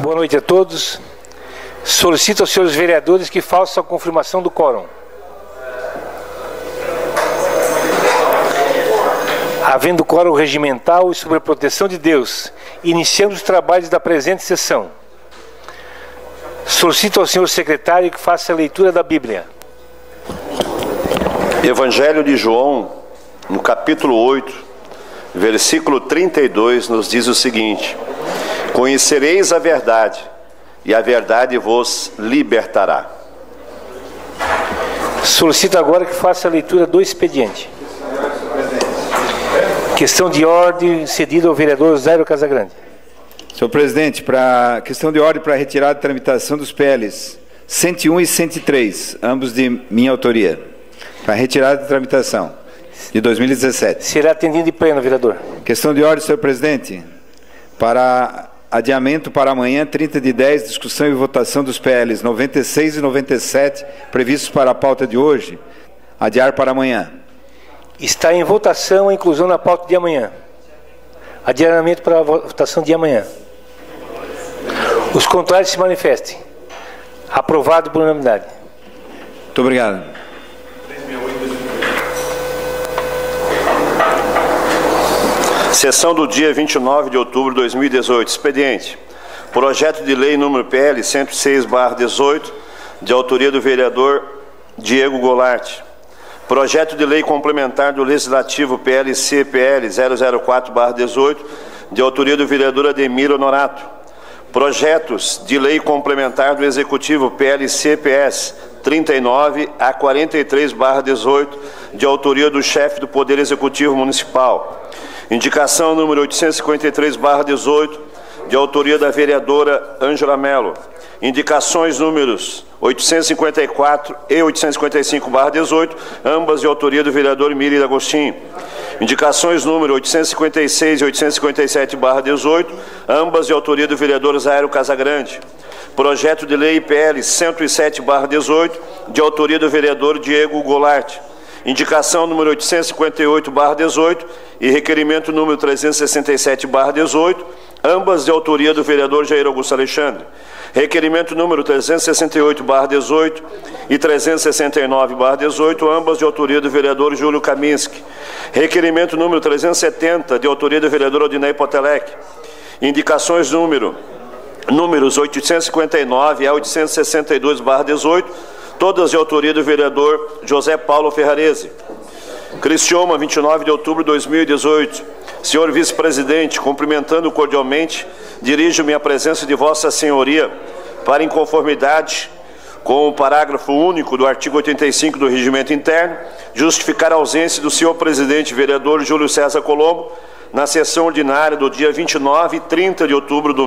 Boa noite a todos. Solicito aos senhores vereadores que façam a confirmação do quórum. Havendo quórum regimental e sob a proteção de Deus, iniciamos os trabalhos da presente sessão. Solicito ao senhor secretário que faça a leitura da Bíblia. Evangelho de João, no capítulo 8, versículo 32, nos diz o seguinte: conhecereis a verdade, e a verdade vos libertará. Solicito agora que faça a leitura do expediente. Questão de ordem cedida ao vereador Zairo Casagrande. Senhor presidente, para questão de ordem para retirada de tramitação dos PLs 101 e 103, ambos de minha autoria, para retirada de tramitação de 2017. Será atendido em pleno, vereador. Questão de ordem, senhor presidente, para adiamento para amanhã, 30/10, discussão e votação dos PLs 96 e 97, previstos para a pauta de hoje, adiar para amanhã. Está em votação a inclusão na pauta de amanhã. Adiamento para a votação de amanhã. Os contrários se manifestem. Aprovado por unanimidade. Muito obrigado. Sessão do dia 29 de outubro de 2018. Expediente. Projeto de lei número PL 106/18, de autoria do vereador Diego Goulart. Projeto de lei complementar do Legislativo PLC-PL 004/18, de autoria do vereador Ademir Honorato. Projetos de lei complementar do Executivo PLC-PS 39 a 43/18, de autoria do chefe do Poder Executivo Municipal. Indicação número 853/18, de autoria da vereadora Ângela Mello. Indicações números 854 e 855/18, ambas de autoria do vereador Miri Agostinho. Indicações número 856 e 857/18, ambas de autoria do vereador Zairo Casagrande. Projeto de lei PL 107/18, de autoria do vereador Diego Goulart. Indicação número 858/18 e requerimento número 367/18, ambas de autoria do vereador Jair Augusto Alexandre. Requerimento número 368/18 e 369/18, ambas de autoria do vereador Júlio Kaminski. Requerimento número 370, de autoria do vereador Odinei Potelec. Indicações números 859 a 862/18, todas de autoria do vereador José Paulo Ferrarese. Criciúma, 29 de outubro de 2018. Senhor vice-presidente, cumprimentando cordialmente, dirijo-me à presença de Vossa Senhoria para, em conformidade com o parágrafo único do artigo 85 do Regimento Interno, justificar a ausência do senhor presidente vereador Júlio César Colombo na sessão ordinária do dia 29 e 30 de outubro do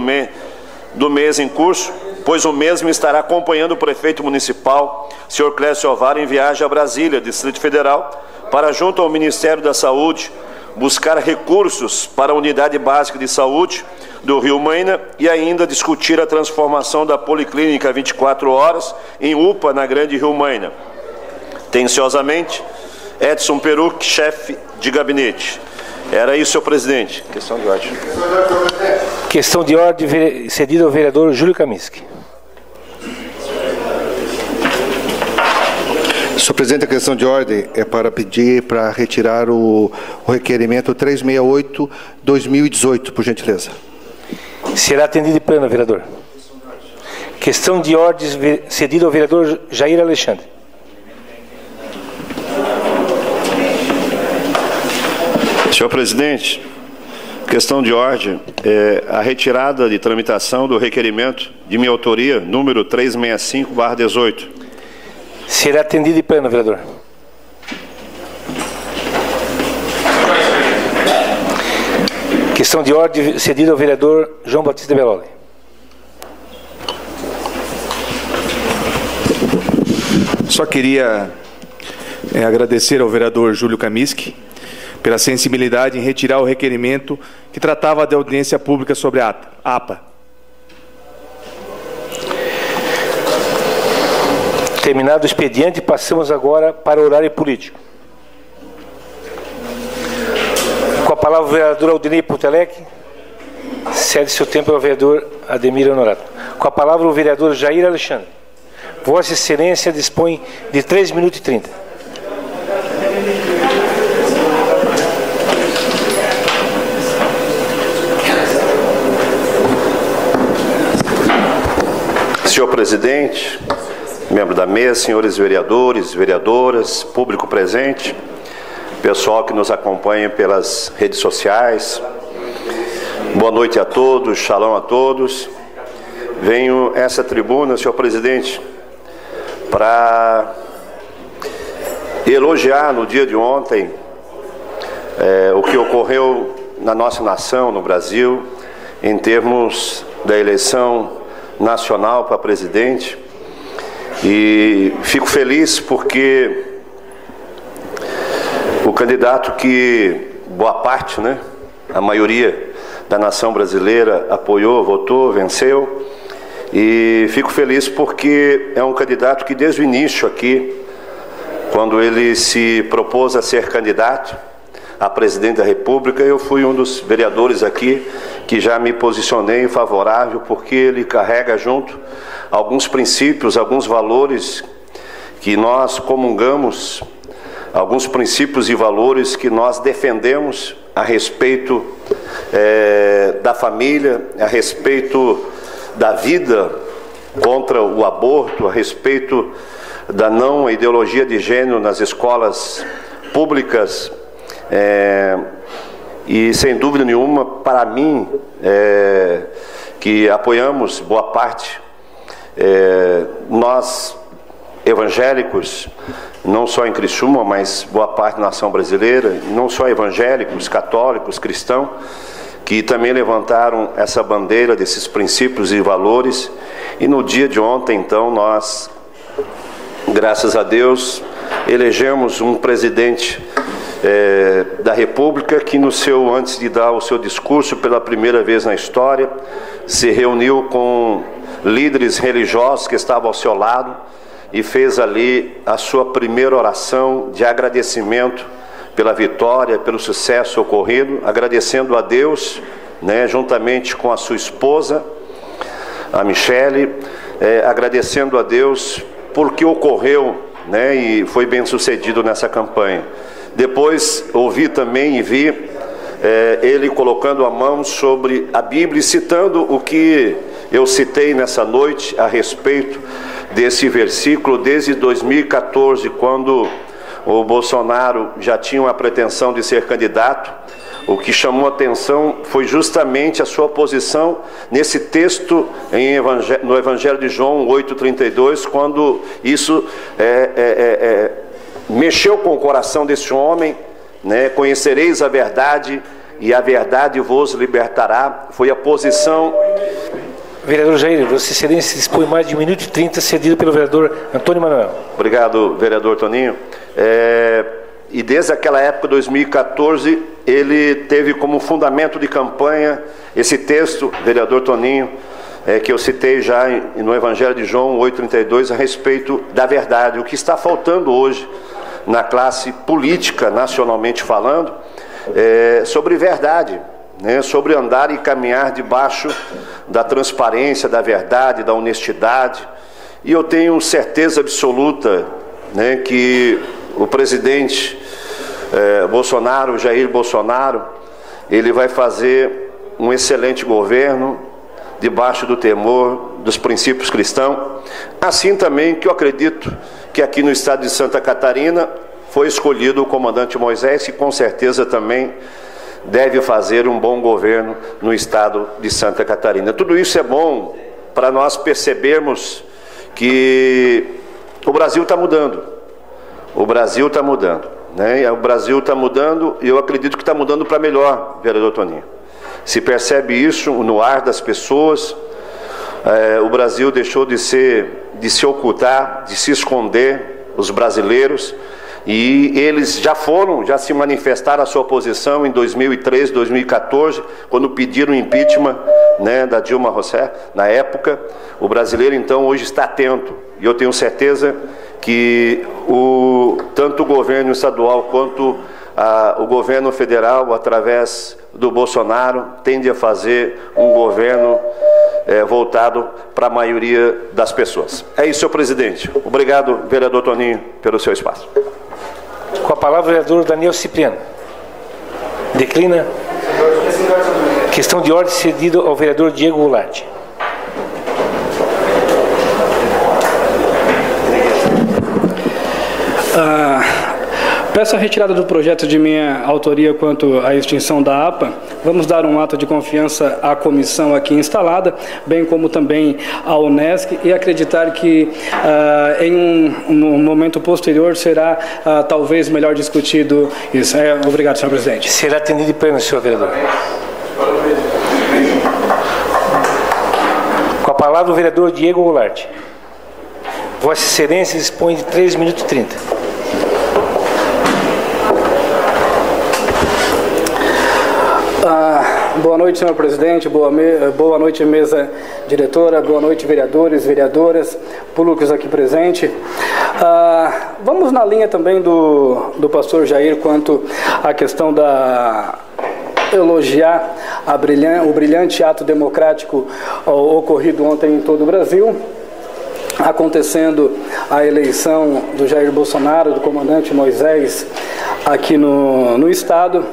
mês em curso, pois o mesmo estará acompanhando o prefeito municipal, senhor Clécio Alvaro, em viagem a Brasília, Distrito Federal, para, junto ao Ministério da Saúde, buscar recursos para a Unidade Básica de Saúde do Rio Maina e ainda discutir a transformação da Policlínica 24 horas em UPA na Grande Rio Maina. Atenciosamente, Edson Peruc, chefe de gabinete. Era isso, senhor presidente. Questão de ordem. Questão de ordem cedida ao vereador Júlio Kaminski. Senhor presidente, a questão de ordem é para pedir para retirar o requerimento 368/2018, por gentileza. Será atendido em pleno, vereador. Questão de ordem cedida ao vereador Jair Alexandre. Senhor presidente, questão de ordem é a retirada de tramitação do requerimento de minha autoria, número 365/18. Será atendido em pleno, vereador. Questão de ordem cedida ao vereador João Batista Belloli. Só queria agradecer ao vereador Júlio Kaminski pela sensibilidade em retirar o requerimento que tratava da audiência pública sobre a APA. Terminado o expediente, passamos agora para o horário político. Com a palavra o vereador Odinei Potelec. Cede seu tempo ao vereador Ademir Honorato. Com a palavra o vereador Jair Alexandre. Vossa Excelência dispõe de 3 minutos e 30. Senhor presidente, membro da mesa, senhores vereadores, vereadoras, público presente, pessoal que nos acompanha pelas redes sociais, boa noite a todos, shalom a todos. Venho a essa tribuna, senhor presidente, para elogiar no dia de ontem o que ocorreu na nossa nação, no Brasil, em termos da eleição nacional para presidente. E fico feliz porque o candidato que boa parte, a maioria da nação brasileira apoiou, votou, venceu. E fico feliz porque é um candidato que desde o início aqui, quando ele se propôs a ser candidato a presidente da República, eu fui um dos vereadores aqui que já me posicionei favorável, porque ele carrega junto alguns princípios, alguns valores que nós comungamos, alguns princípios e valores que nós defendemos a respeito da família, a respeito da vida, contra o aborto, a respeito da não ideologia de gênero nas escolas públicas. E sem dúvida nenhuma, para mim, que apoiamos boa parte, nós evangélicos, não só em Criciúma, mas boa parte da nação brasileira, não só evangélicos, católicos, cristãos, que também levantaram essa bandeira desses princípios e valores. E no dia de ontem, então, nós, graças a Deus, elegemos um presidente da República que antes de dar o seu discurso pela primeira vez na história, se reuniu com líderes religiosos que estavam ao seu lado e fez ali a sua primeira oração de agradecimento pela vitória, pelo sucesso ocorrido, agradecendo a Deus, juntamente com a sua esposa, a Michele, agradecendo a Deus por que ocorreu, e foi bem sucedido nessa campanha. Depois ouvi também e vi ele colocando a mão sobre a Bíblia e citando o que eu citei nessa noite a respeito desse versículo desde 2014, quando o Bolsonaro já tinha uma pretensão de ser candidato. O que chamou a atenção foi justamente a sua posição nesse texto no Evangelho de João 8,32, quando isso mexeu com o coração desse homem, conhecereis a verdade e a verdade vos libertará. Foi a posição. Vereador Jair, Vossa Excelência dispõe mais de 1 minuto e 30, cedido pelo vereador Antônio Manuel. Obrigado, vereador Toninho. E desde aquela época, 2014, ele teve como fundamento de campanha esse texto, vereador Toninho, que eu citei já no Evangelho de João 8,32, a respeito da verdade. O que está faltando hoje na classe política, nacionalmente falando, sobre verdade, sobre andar e caminhar debaixo da transparência, da verdade, da honestidade. E eu tenho certeza absoluta, que o presidente Bolsonaro, Jair Bolsonaro, ele vai fazer um excelente governo debaixo do temor dos princípios cristãos. Assim também que eu acredito que aqui no estado de Santa Catarina foi escolhido o comandante Moisés, que com certeza também deve fazer um bom governo no estado de Santa Catarina. Tudo isso é bom para nós percebermos que o Brasil está mudando. O Brasil está mudando, O Brasil está mudando e eu acredito que está mudando para melhor, vereador Toninho. Se percebe isso no ar das pessoas. O Brasil deixou de se ocultar, de se esconder, os brasileiros, e eles já se manifestaram a sua posição em 2013, 2014, quando pediram o impeachment, da Dilma Rousseff, na época. O brasileiro, então, hoje está atento, e eu tenho certeza que tanto o governo estadual quanto o governo federal, através do Bolsonaro, tende a fazer um governo voltado para a maioria das pessoas. É isso, senhor presidente. Obrigado, vereador Toninho, pelo seu espaço. Com a palavra, o vereador Daniel Cipriano. Declina. Questão de ordem cedida ao vereador Diego Goulart. Peço a retirada do projeto de minha autoria quanto à extinção da APA. Vamos dar um ato de confiança à comissão aqui instalada, bem como também à Unesc, e acreditar que em um momento posterior será talvez melhor discutido isso. Obrigado, senhor presidente. Será atendido em pleno, senhor vereador. Com a palavra, o vereador Diego Goulart. Vossa Excelência dispõe de 3 minutos e 30. Boa noite, senhor presidente, boa noite, mesa diretora, boa noite, vereadores, vereadoras, públicos aqui presentes. Vamos na linha também do pastor Jair quanto à questão da elogiar o brilhante ato democrático ocorrido ontem em todo o Brasil, acontecendo a eleição do Jair Bolsonaro, do comandante Moisés, aqui no Estado.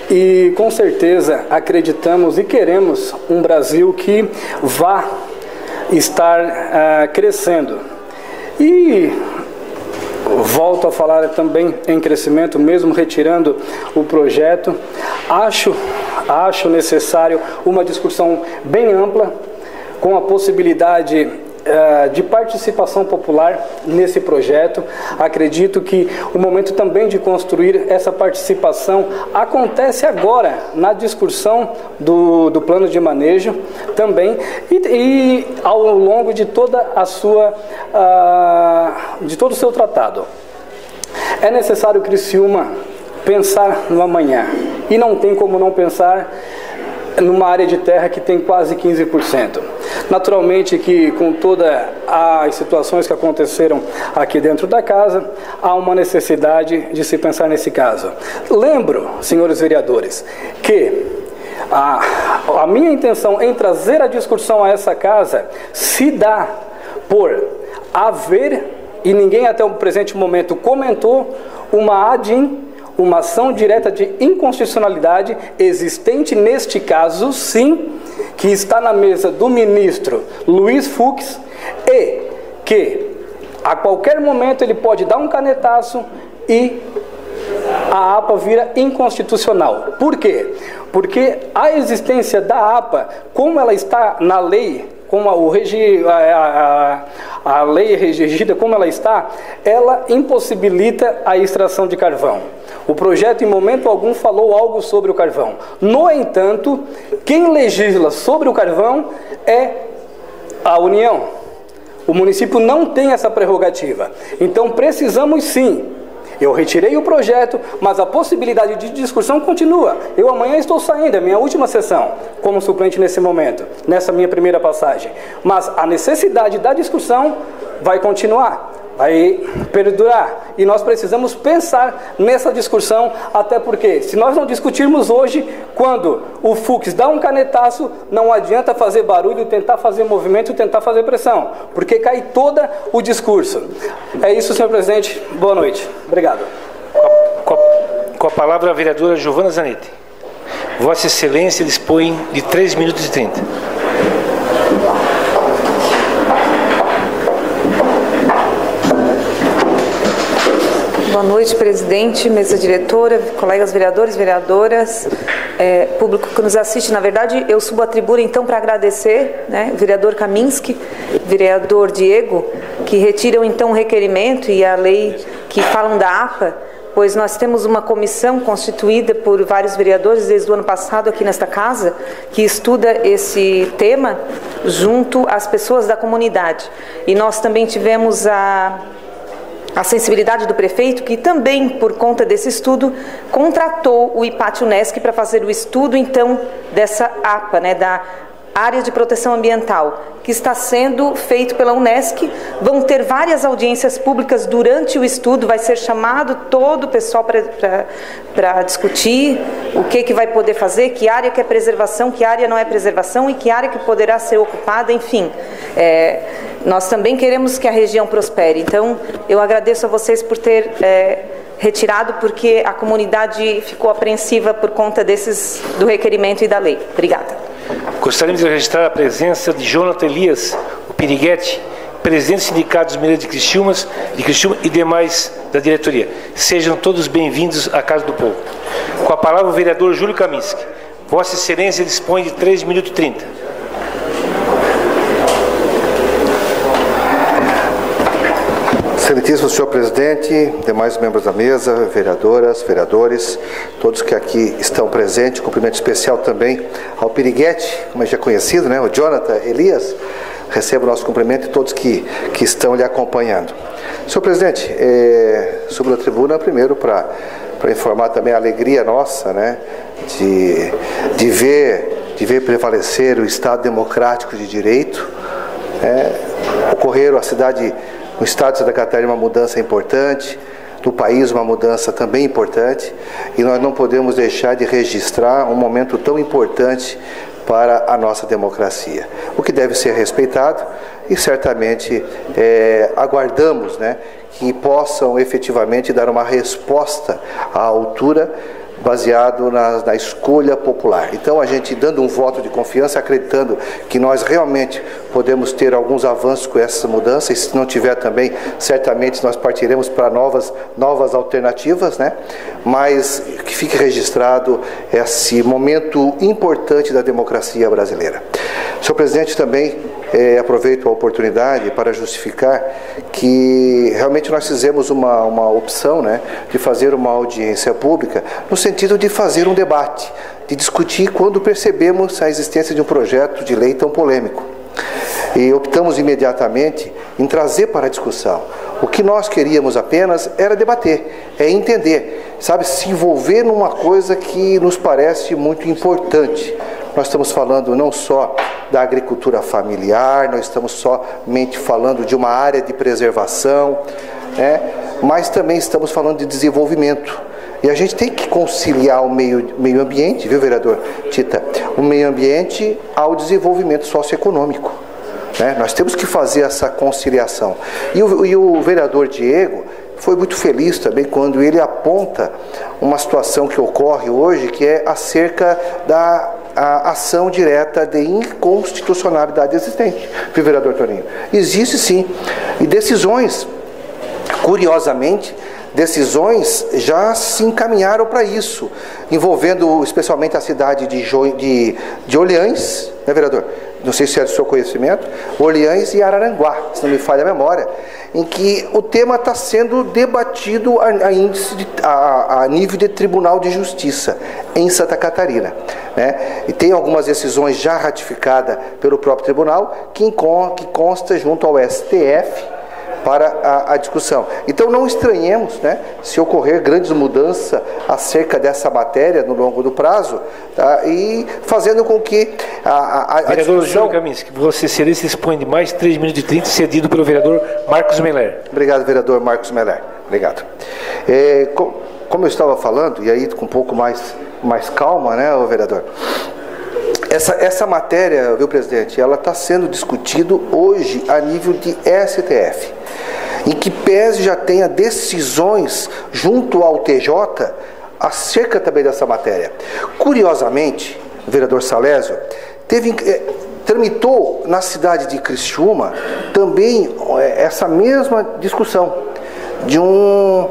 E com certeza acreditamos e queremos um Brasil que vá estar crescendo. E volto a falar também em crescimento, mesmo retirando o projeto. Acho necessário uma discussão bem ampla, com a possibilidade de participação popular nesse projeto. Acredito que o momento também de construir essa participação acontece agora na discussão do plano de manejo também e ao longo de toda de todo o seu tratado. É necessário, Criciúma, pensar no amanhã, e não tem como não pensar numa área de terra que tem quase 15%. Naturalmente que com todas as situações que aconteceram aqui dentro da casa, há uma necessidade de se pensar nesse caso. Lembro, senhores vereadores, que a minha intenção em trazer a discussão a essa casa se dá por haver, e ninguém até o presente momento comentou, uma ADIM, uma ação direta de inconstitucionalidade existente neste caso, sim, que está na mesa do ministro Luiz Fux, e que a qualquer momento ele pode dar um canetaço e a APA vira inconstitucional. Por quê? Porque a existência da APA, como ela está na lei, como a lei regida como ela está, ela impossibilita a extração de carvão. O projeto em momento algum falou algo sobre o carvão. No entanto, quem legisla sobre o carvão é a União. O município não tem essa prerrogativa. Então precisamos sim. Eu retirei o projeto, mas a possibilidade de discussão continua. Eu amanhã estou saindo, é minha última sessão como suplente nesse momento, nessa minha primeira passagem. Mas a necessidade da discussão vai continuar, vai perdurar. E nós precisamos pensar nessa discussão, até porque se nós não discutirmos hoje, quando o Fux dá um canetaço, não adianta fazer barulho, tentar fazer movimento, tentar fazer pressão, porque cai todo o discurso. É isso, senhor presidente. Boa noite. Obrigado. Com a palavra a vereadora Giovana Zanetti. Vossa Excelência dispõe de 3 minutos e 30. Boa noite, presidente, mesa diretora, colegas vereadores, vereadoras, público que nos assiste. Na verdade, eu subo a tribuna, então, para agradecer, né, o vereador Kaminski, vereador Diego, que retiram, então, o requerimento e a lei que falam da APA, pois nós temos uma comissão constituída por vários vereadores desde o ano passado aqui nesta casa, que estuda esse tema junto às pessoas da comunidade. E nós também tivemos a sensibilidade do prefeito, que também, por conta desse estudo, contratou o IPAT Unesc para fazer o estudo, então, dessa APA, né, da área de proteção ambiental, que está sendo feito pela Unesc. Vão ter várias audiências públicas durante o estudo, vai ser chamado todo o pessoal para discutir o que vai poder fazer, que área que é preservação, que área não é preservação e que área que poderá ser ocupada, enfim. Nós também queremos que a região prospere. Então, eu agradeço a vocês por ter retirado, porque a comunidade ficou apreensiva por conta do requerimento e da lei. Obrigada. Gostaríamos de registrar a presença de Jonathan Elias, o Piriguete, presidente do Sindicato dos Mineiros de Criciúma e demais da diretoria. Sejam todos bem-vindos à Casa do Povo. Com a palavra o vereador Júlio Kaminski. Vossa Excelência dispõe de 3 minutos e 30. Excelentíssimo senhor presidente, demais membros da mesa, vereadoras, vereadores, todos que aqui estão presentes, cumprimento especial também ao Piriguete, como é já conhecido, né, o Jonathan Elias, recebo o nosso cumprimento e todos que estão lhe acompanhando. Senhor presidente, subo na tribuna primeiro para informar também a alegria nossa, né, de ver prevalecer o Estado democrático de direito. Ocorreram no estado de Santa Catarina uma mudança importante, no país uma mudança também importante, e nós não podemos deixar de registrar um momento tão importante para a nossa democracia, o que deve ser respeitado, e certamente aguardamos, né, que possam efetivamente dar uma resposta à altura, baseado na escolha popular. Então, a gente dando um voto de confiança, acreditando que nós realmente podemos ter alguns avanços com essa mudança, e se não tiver também, certamente nós partiremos para novas alternativas, né? Mas que fique registrado esse momento importante da democracia brasileira. Senhor presidente, também aproveito a oportunidade para justificar que realmente nós fizemos uma opção, né, de fazer uma audiência pública no sentido de fazer um debate, de discutir quando percebemos a existência de um projeto de lei tão polêmico. E optamos imediatamente em trazer para a discussão. O que nós queríamos apenas era debater, entender, sabe, se envolver numa coisa que nos parece muito importante. Nós estamos falando não só da agricultura familiar, nós estamos somente falando de uma área de preservação, né? Mas também estamos falando de desenvolvimento. E a gente tem que conciliar o meio ambiente, viu, vereador Tita? O meio ambiente ao desenvolvimento socioeconômico, né? Nós temos que fazer essa conciliação. E o vereador Diego foi muito feliz também quando ele aponta uma situação que ocorre hoje, que é acerca da ação direta de inconstitucionalidade existente, viu, vereador Toninho? Existe sim, e decisões, curiosamente, já se encaminharam para isso, envolvendo especialmente a cidade de Orleans, né, vereador? Não sei se é do seu conhecimento, Orleans e Araranguá, se não me falha a memória, em que o tema está sendo debatido a nível de Tribunal de Justiça, em Santa Catarina, né? E tem algumas decisões já ratificadas pelo próprio tribunal, que consta junto ao STF, para a discussão. Então não estranhemos, né, se ocorrer grandes mudanças acerca dessa matéria no longo do prazo, tá, e fazendo com que a vereador discussão... Júlio Kaminski, Vossa Excelência dispõe de mais 3 minutos e 30, cedido pelo vereador Marcos Meller. Obrigado, vereador Marcos Meller. Obrigado. Como eu estava falando, e aí com um pouco mais calma, né, vereador? Essa matéria, viu, presidente, ela está sendo discutida hoje a nível de STF, em que pese já tenha decisões junto ao TJ acerca também dessa matéria. Curiosamente, o vereador Salésio tramitou na cidade de Criciúma também essa mesma discussão de um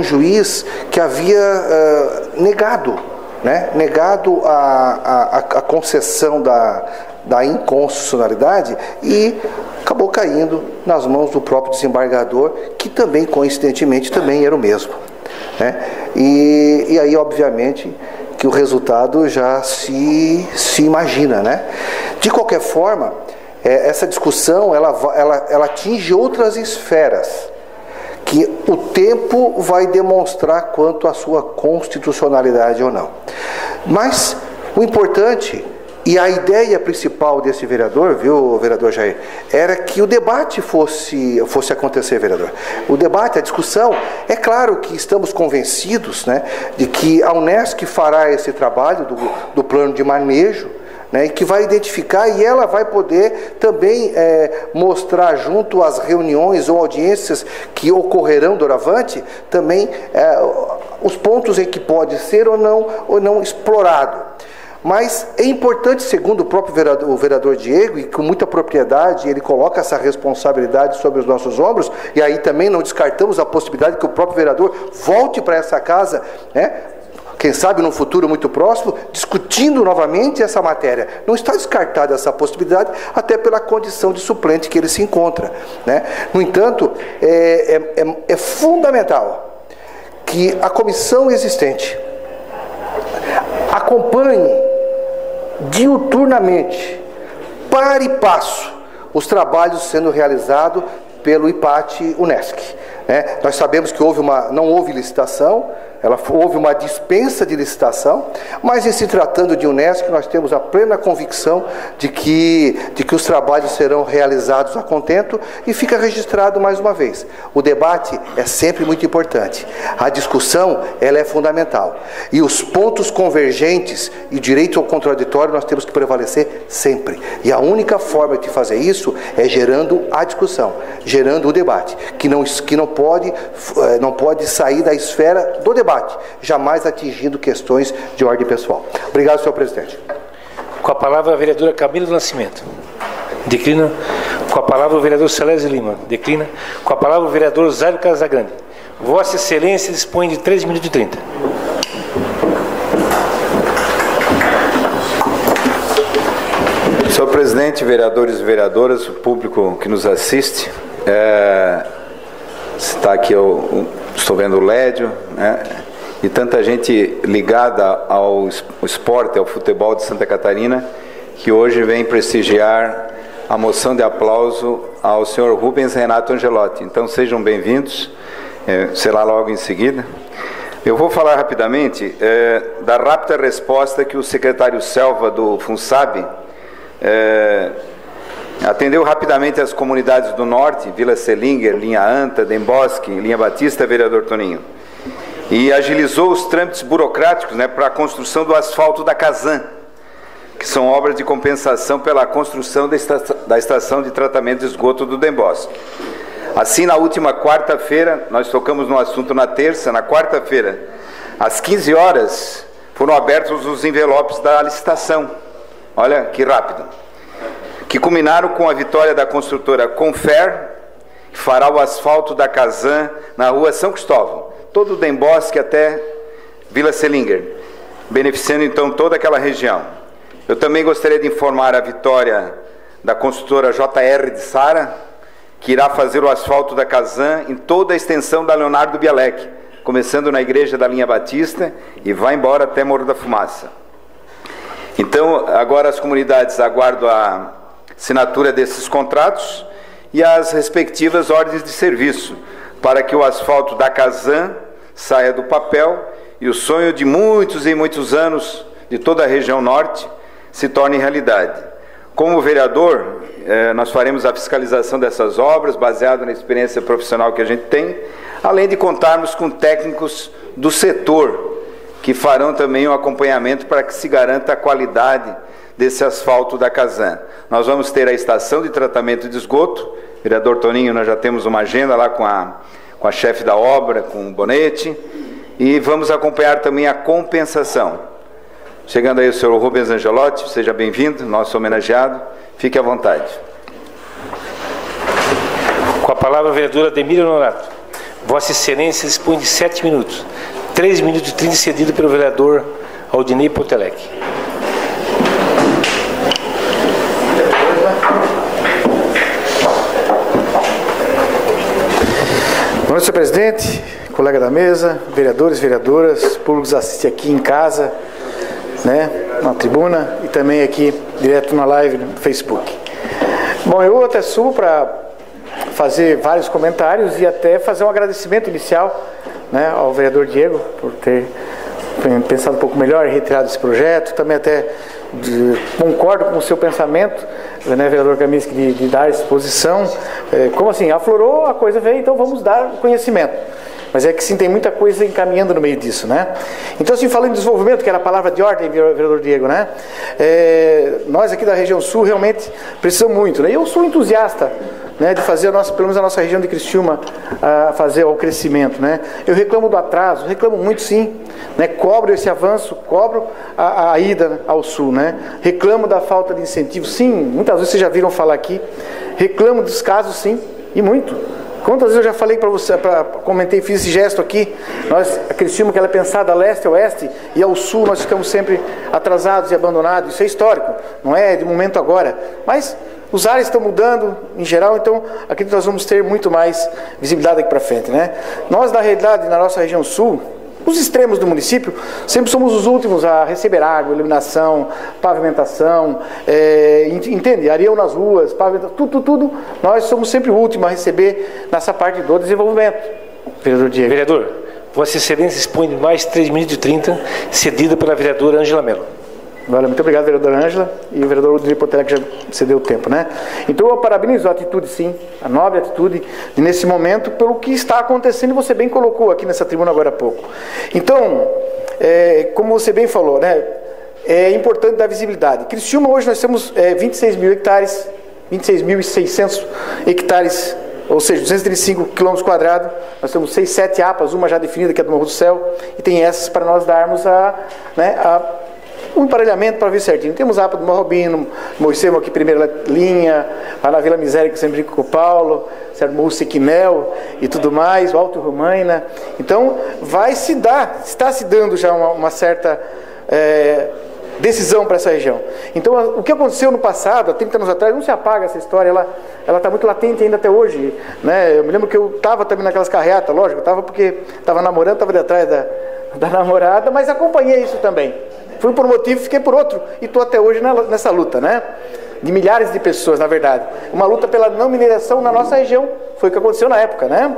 juiz que havia negado a concessão da inconstitucionalidade e acabou caindo nas mãos do próprio desembargador, que também, coincidentemente, também era o mesmo, né? E aí, obviamente, que o resultado já se imagina, né? De qualquer forma, essa discussão ela atinge outras esferas, que o tempo vai demonstrar quanto à sua constitucionalidade ou não. Mas o importante E a ideia principal desse vereador, viu, vereador Jair, era que o debate fosse acontecer, vereador. O debate, a discussão, é claro que estamos convencidos, né, de que a Unesc fará esse trabalho do plano de manejo, né, e que vai identificar, e ela vai poder também mostrar junto às reuniões ou audiências que ocorrerão doravante, também os pontos em que pode ser ou não explorado. Mas é importante, segundo o próprio vereador Diego, e com muita propriedade, ele coloca essa responsabilidade sobre os nossos ombros, e aí também não descartamos a possibilidade que o próprio vereador volte para essa casa, né, quem sabe num futuro muito próximo, discutindo novamente essa matéria. Não está descartada essa possibilidade, até pela condição de suplente que ele se encontra, né? No entanto, é fundamental que a comissão existente acompanhe diuturnamente, para e passo, os trabalhos sendo realizados pelo IPAT Unesc. Nós sabemos que não houve licitação, houve uma dispensa de licitação, mas em se tratando de Unesc, nós temos a plena convicção de que os trabalhos serão realizados a contento, e fica registrado mais uma vez. O debate é sempre muito importante, a discussão ela é fundamental, e os pontos convergentes e direito ao contraditório nós temos que prevalecer sempre, e a única forma de fazer isso é gerando a discussão, gerando o debate, que não pode sair da esfera do debate, jamais atingindo questões de ordem pessoal. Obrigado, senhor presidente. Com a palavra a vereadora Camila do Nascimento. Declina. Com a palavra o vereador Celésio Lima. Declina. Com a palavra o vereador Zairo Casagrande. Vossa Excelência dispõe de 3 minutos e 30. Senhor presidente, vereadores e vereadoras, o público que nos assiste, está aqui, eu estou vendo o Lédio, né, e tanta gente ligada ao esporte, ao futebol de Santa Catarina, que hoje vem prestigiar a moção de aplauso ao senhor Rubens Renato Angelotti. Então sejam bem-vindos, será logo em seguida. Eu vou falar rapidamente da rápida resposta que o secretário Selva do FUNSAB atendeu rapidamente as comunidades do Norte, Vila Selinger, Linha Anta, Dembosque, Linha Batista, vereador Toninho, e agilizou os trâmites burocráticos, né, para a construção do asfalto da Casan, que são obras de compensação pela construção da estação de tratamento de esgoto do Dembosque. Assim, na última quarta-feira, nós tocamos no assunto na terça, na quarta-feira, às 15 horas, foram abertos os envelopes da licitação. Olha que rápido. Que culminaram com a vitória da construtora Confer, que fará o asfalto da Casan na rua São Cristóvão, todo o Dembosque até Vila Selinger, beneficiando então toda aquela região. Eu também gostaria de informar a vitória da construtora JR de Sara, que irá fazer o asfalto da Casan em toda a extensão da Leonardo Bialek, começando na igreja da Linha Batista e vai embora até Morro da Fumaça. Então, agora as comunidades aguardam a assinatura desses contratos e as respectivas ordens de serviço, para que o asfalto da Casan saia do papel e o sonho de muitos e muitos anos de toda a região norte se torne realidade. Como vereador, nós faremos a fiscalização dessas obras, baseado na experiência profissional que a gente tem, além de contarmos com técnicos do setor, que farão também um acompanhamento para que se garanta a qualidade desse asfalto da Casan. Nós vamos ter a estação de tratamento de esgoto, vereador Toninho, nós já temos uma agenda lá com a chefe da obra, com o Bonete, e vamos acompanhar também a compensação. Chegando aí o senhor Rubens Angelotti, seja bem-vindo, nosso homenageado, fique à vontade. Com a palavra a vereadora Ademir Honorato. Vossa Excelência dispõe de 7 minutos. 3 minutos e 30 cedido pelo vereador Aldinei Potelec. Boa noite, senhor presidente, colega da mesa, vereadores, vereadoras, públicos assistem aqui em casa, né, na tribuna e também aqui direto na live no Facebook. Bom, eu até subo para fazer vários comentários e até fazer um agradecimento inicial, né, ao vereador Diego por ter pensado um pouco melhor e retirado esse projeto. Também até concordo com o seu pensamento, né, vereador Kaminski, de dar exposição. Como assim? Aflorou, a coisa veio, então vamos dar conhecimento. Mas é que sim, tem muita coisa encaminhando no meio disso, né? Então, assim, falando em desenvolvimento, que era a palavra de ordem, vereador Diego, né? Nós aqui da região sul realmente precisamos muito, né? Eu sou entusiasta, né, de fazer pelo menos a nossa região de Criciúma fazer o crescimento, né? Eu reclamo do atraso, reclamo muito sim, né? Cobro esse avanço, cobro a ida ao sul, né? Reclamo da falta de incentivo, sim, muitas vezes vocês já viram falar aqui. Reclamo dos casos, sim, e muito. Quantas vezes eu já falei para você, comentei, fiz esse gesto aqui, a Criciúma, que ela é pensada a leste a oeste, e ao sul nós ficamos sempre atrasados e abandonados. Isso é histórico, não é de momento agora, mas os ares estão mudando em geral, então acredito que nós vamos ter muito mais visibilidade daqui para frente, né? Nós, na realidade, na nossa região sul, os extremos do município, sempre somos os últimos a receber água, iluminação, pavimentação, entende? Areão nas ruas, pavimentação, tudo. Nós somos sempre o último a receber nessa parte do desenvolvimento. Vereador Diego. Vereador, Vossa Excelência expõe mais 3 minutos e 30, cedida pela vereadora Ângela Mello. Valeu, muito obrigado, vereadora Ângela, e o vereador Rodrigo Potela, que já cedeu o tempo, né? Então eu parabenizo a atitude, sim, a nobre atitude, nesse momento, pelo que está acontecendo, e você bem colocou aqui nessa tribuna agora há pouco. Então, como você bem falou, né? É importante dar visibilidade. Criciúma, hoje nós temos 26 mil hectares, 26.600 hectares, ou seja, 235 km², nós temos 6, 7 APAs, uma já definida, que é do Morro do Céu, e tem essas para nós darmos um emparelhamento para ver certinho. Temos a APA do Morrobino, Moisés aqui, primeira linha, lá na Vila Miséria, que sempre brinco com o Paulo, Morro Sequinel e tudo mais, o Alto Rumaina. Então, está se dando já uma certa decisão para essa região. Então, o que aconteceu no passado, há 30 anos atrás, não se apaga essa história, ela está muito latente ainda até hoje, né? Eu me lembro que eu estava também naquelas carreatas, lógico, eu estava porque estava namorando, estava atrás da namorada, mas acompanhei isso também. Fui por um motivo, fiquei por outro, e estou até hoje nessa luta, né? De milhares de pessoas, na verdade. Uma luta pela não mineração na nossa região, foi o que aconteceu na época, né?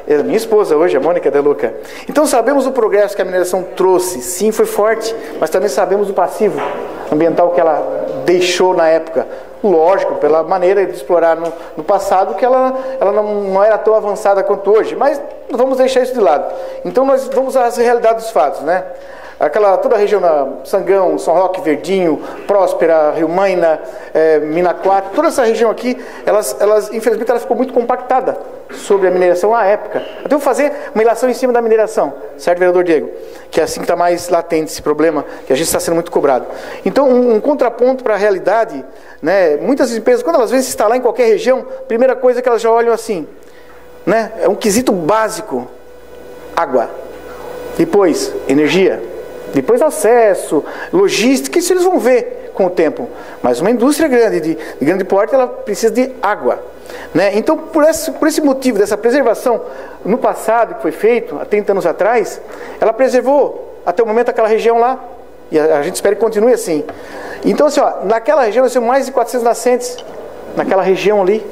Minha esposa hoje, a Mônica De Luca. Então sabemos o progresso que a mineração trouxe, sim, foi forte, mas também sabemos o passivo ambiental que ela deixou na época. Lógico, pela maneira de explorar no passado, que ela não era tão avançada quanto hoje, mas vamos deixar isso de lado. Então nós vamos às realidades dos fatos, né? Toda a região, Sangão, São Roque, Verdinho, Próspera, Rio Maina, Minaquá, toda essa região aqui, infelizmente ela ficou muito compactada sobre a mineração à época. Eu tenho que fazer uma ilação em cima da mineração, certo, vereador Diego? Que é assim que está mais latente esse problema, que a gente está sendo muito cobrado. Então, um contraponto para a realidade, né? Muitas empresas, quando elas vêm se instalar em qualquer região, primeira coisa que elas já olham assim, né? É um quesito básico: água, depois energia, depois acesso, logística, isso eles vão ver com o tempo. Mas uma indústria grande, de grande porte, ela precisa de água, né? Então, por esse motivo dessa preservação, no passado que foi feito, há 30 anos atrás, ela preservou até o momento aquela região lá, e a gente espera que continue assim. Então, assim, naquela região nós temos mais de 400 nascentes, naquela região ali,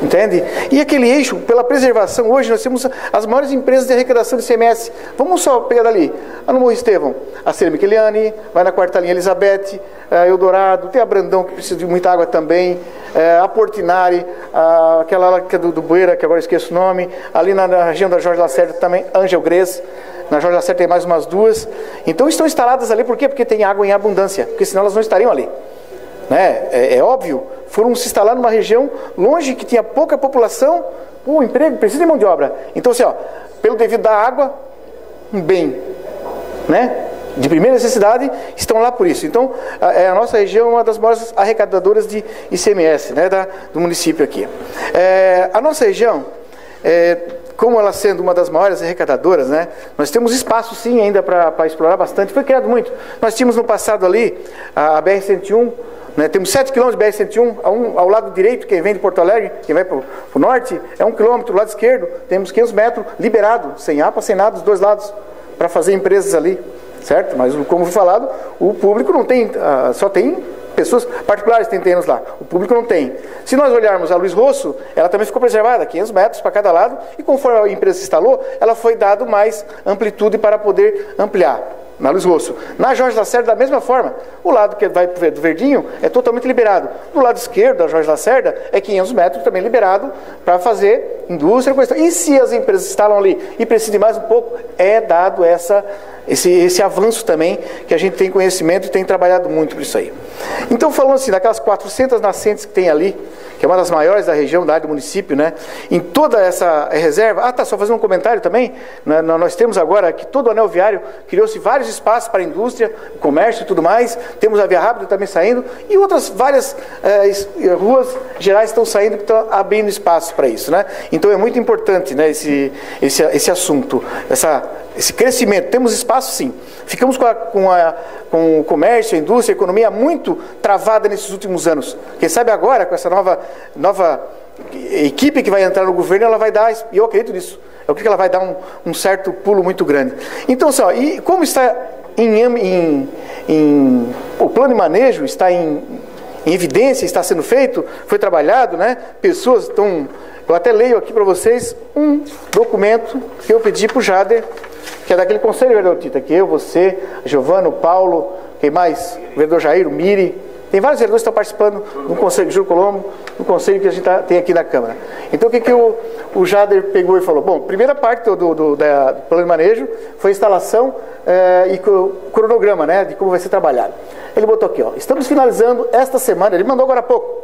entende? E aquele eixo, pela preservação, hoje nós temos as maiores empresas de arrecadação de ICMS. Vamos só pegar dali. No Morro Estevão, a Cerâmica Eliane, vai na quarta linha Elizabeth, Eldorado, tem a Brandão, que precisa de muita água também, a Portinari, aquela lá que é do Bueira, que agora eu esqueço o nome, ali na região da Jorge Lacerda também, Angel Gres, na Jorge Lacerda tem mais umas 2. Então estão instaladas ali, por quê? Porque tem água em abundância, porque senão elas não estariam ali, né? É óbvio, foram se instalar numa região longe, que tinha pouca população, emprego, precisa de mão de obra. Então, assim, pelo devido da água, um bem, né, de primeira necessidade, estão lá por isso. Então, a nossa região é uma das maiores arrecadadoras de ICMS, né, do município aqui. A nossa região, como ela sendo uma das maiores arrecadadoras, né, nós temos espaço sim ainda para explorar bastante. Foi criado muito. Nós tínhamos no passado ali a BR-101, né, temos 7 km de BR-101, ao lado direito, quem vem de Porto Alegre, quem vai para o norte, é 1 km, do lado esquerdo, temos 500 metros liberado, sem APA, sem nada, dos dois lados, para fazer empresas ali, certo? Mas, como foi falado, o público não tem, só tem pessoas particulares que têm terrenos lá, o público não tem. Se nós olharmos a Luiz Rosso, ela também ficou preservada, 500 metros para cada lado, e conforme a empresa se instalou, ela foi dado mais amplitude para poder ampliar. na Luiz Rosso. Na Jorge Lacerda, da mesma forma. O lado que vai do Verdinho é totalmente liberado. Do lado esquerdo da Jorge Lacerda é 500 metros também liberado para fazer indústria. E se as empresas instalam ali e precisam de mais um pouco, é dado esse avanço também, que a gente tem conhecimento e tem trabalhado muito por isso aí. Então, falando assim, daquelas 400 nascentes que tem ali, que é uma das maiores da região, da área do município, né? Em toda essa reserva... só fazer um comentário também, né? Nós temos agora que todo o anel viário criou-se vários espaços para a indústria, comércio e tudo mais, temos a Via Rápida também saindo, e outras várias ruas gerais estão saindo, que estão abrindo espaço para isso, né? Então é muito importante, né, esse assunto, esse crescimento. Temos espaço, sim. Ficamos com o comércio, a indústria, a economia muito travada nesses últimos anos. Quem sabe agora, com essa nova equipe que vai entrar no governo, ela vai dar, e eu acredito nisso, eu creio que ela vai dar um certo pulo muito grande. Então, só, e como está o plano de manejo está em evidência, está sendo feito, foi trabalhado, né? Pessoas estão... Eu até leio aqui para vocês um documento que eu pedi para o Jader, que é daquele conselho, vereador Tita, que eu, você, Giovano, Paulo, quem mais? O vereador Jair, o Miri, tem vários vereadores que estão participando do conselho de Júlio Colombo, do conselho que a gente tem aqui na Câmara. Então, o que o Jader pegou e falou? Bom, primeira parte do plano de manejo foi a instalação e o cronograma, né, de como vai ser trabalhado. Ele botou aqui, estamos finalizando esta semana, ele mandou agora há pouco,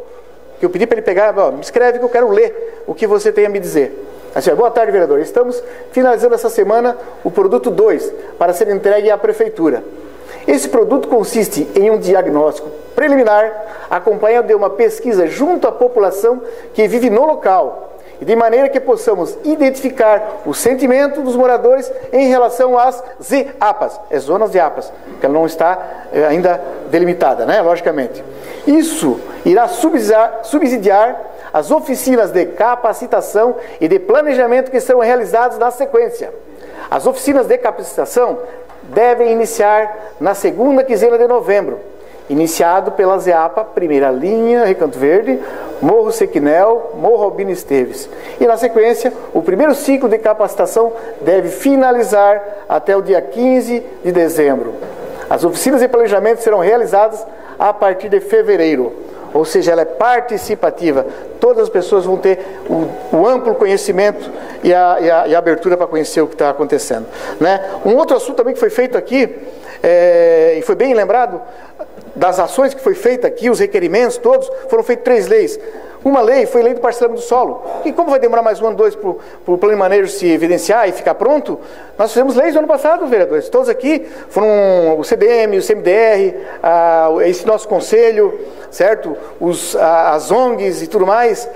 que eu pedi para ele pegar, me escreve que eu quero ler o que você tem a me dizer. Assim, boa tarde, vereador. Estamos finalizando essa semana o produto 2 para ser entregue à Prefeitura. Esse produto consiste em um diagnóstico preliminar, acompanhado de uma pesquisa junto à população que vive no local, e de maneira que possamos identificar o sentimento dos moradores em relação às ZAPAs, zonas de APAs, que ela não está ainda delimitada, né? Logicamente. Isso irá subsidiar as oficinas de capacitação e de planejamento que serão realizadas na sequência. As oficinas de capacitação devem iniciar na segunda quinzena de novembro, iniciado pela ZEAPA, Primeira Linha, Recanto Verde, Morro Sequinel, Morro Albino Esteves. E na sequência, o primeiro ciclo de capacitação deve finalizar até o dia 15 de dezembro. As oficinas de planejamento serão realizadas a partir de fevereiro, ou seja, ela é participativa. Todas as pessoas vão ter o amplo conhecimento e a abertura para conhecer o que está acontecendo, né? Um outro assunto também que foi feito aqui, e foi bem lembrado, das ações que foi feita aqui, os requerimentos todos, foram feitas 3 leis. Uma lei foi a lei do parcelamento do solo, e como vai demorar mais 1 ano, 2 para o plano de manejo se evidenciar e ficar pronto, nós fizemos leis no ano passado, vereadores, todos aqui, foram o CDM, o CMDR, esse nosso conselho, certo? As ONGs e tudo mais,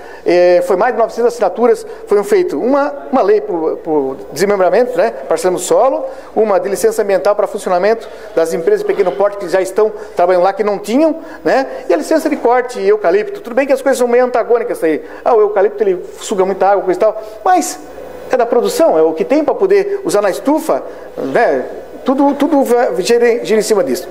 foi mais de 900 assinaturas, foram feitas uma lei por desmembramento, né? Parcelamento do solo, uma de licença ambiental para funcionamento das empresas de pequeno porte que já estão trabalhando lá, que não tinham, né? E a licença de corte e eucalipto. Tudo bem que as coisas são meio antagônicas aí. O eucalipto ele suga muita água, coisa e tal, mas é da produção, é o que tem para poder usar na estufa, né? Tudo gira em cima disso.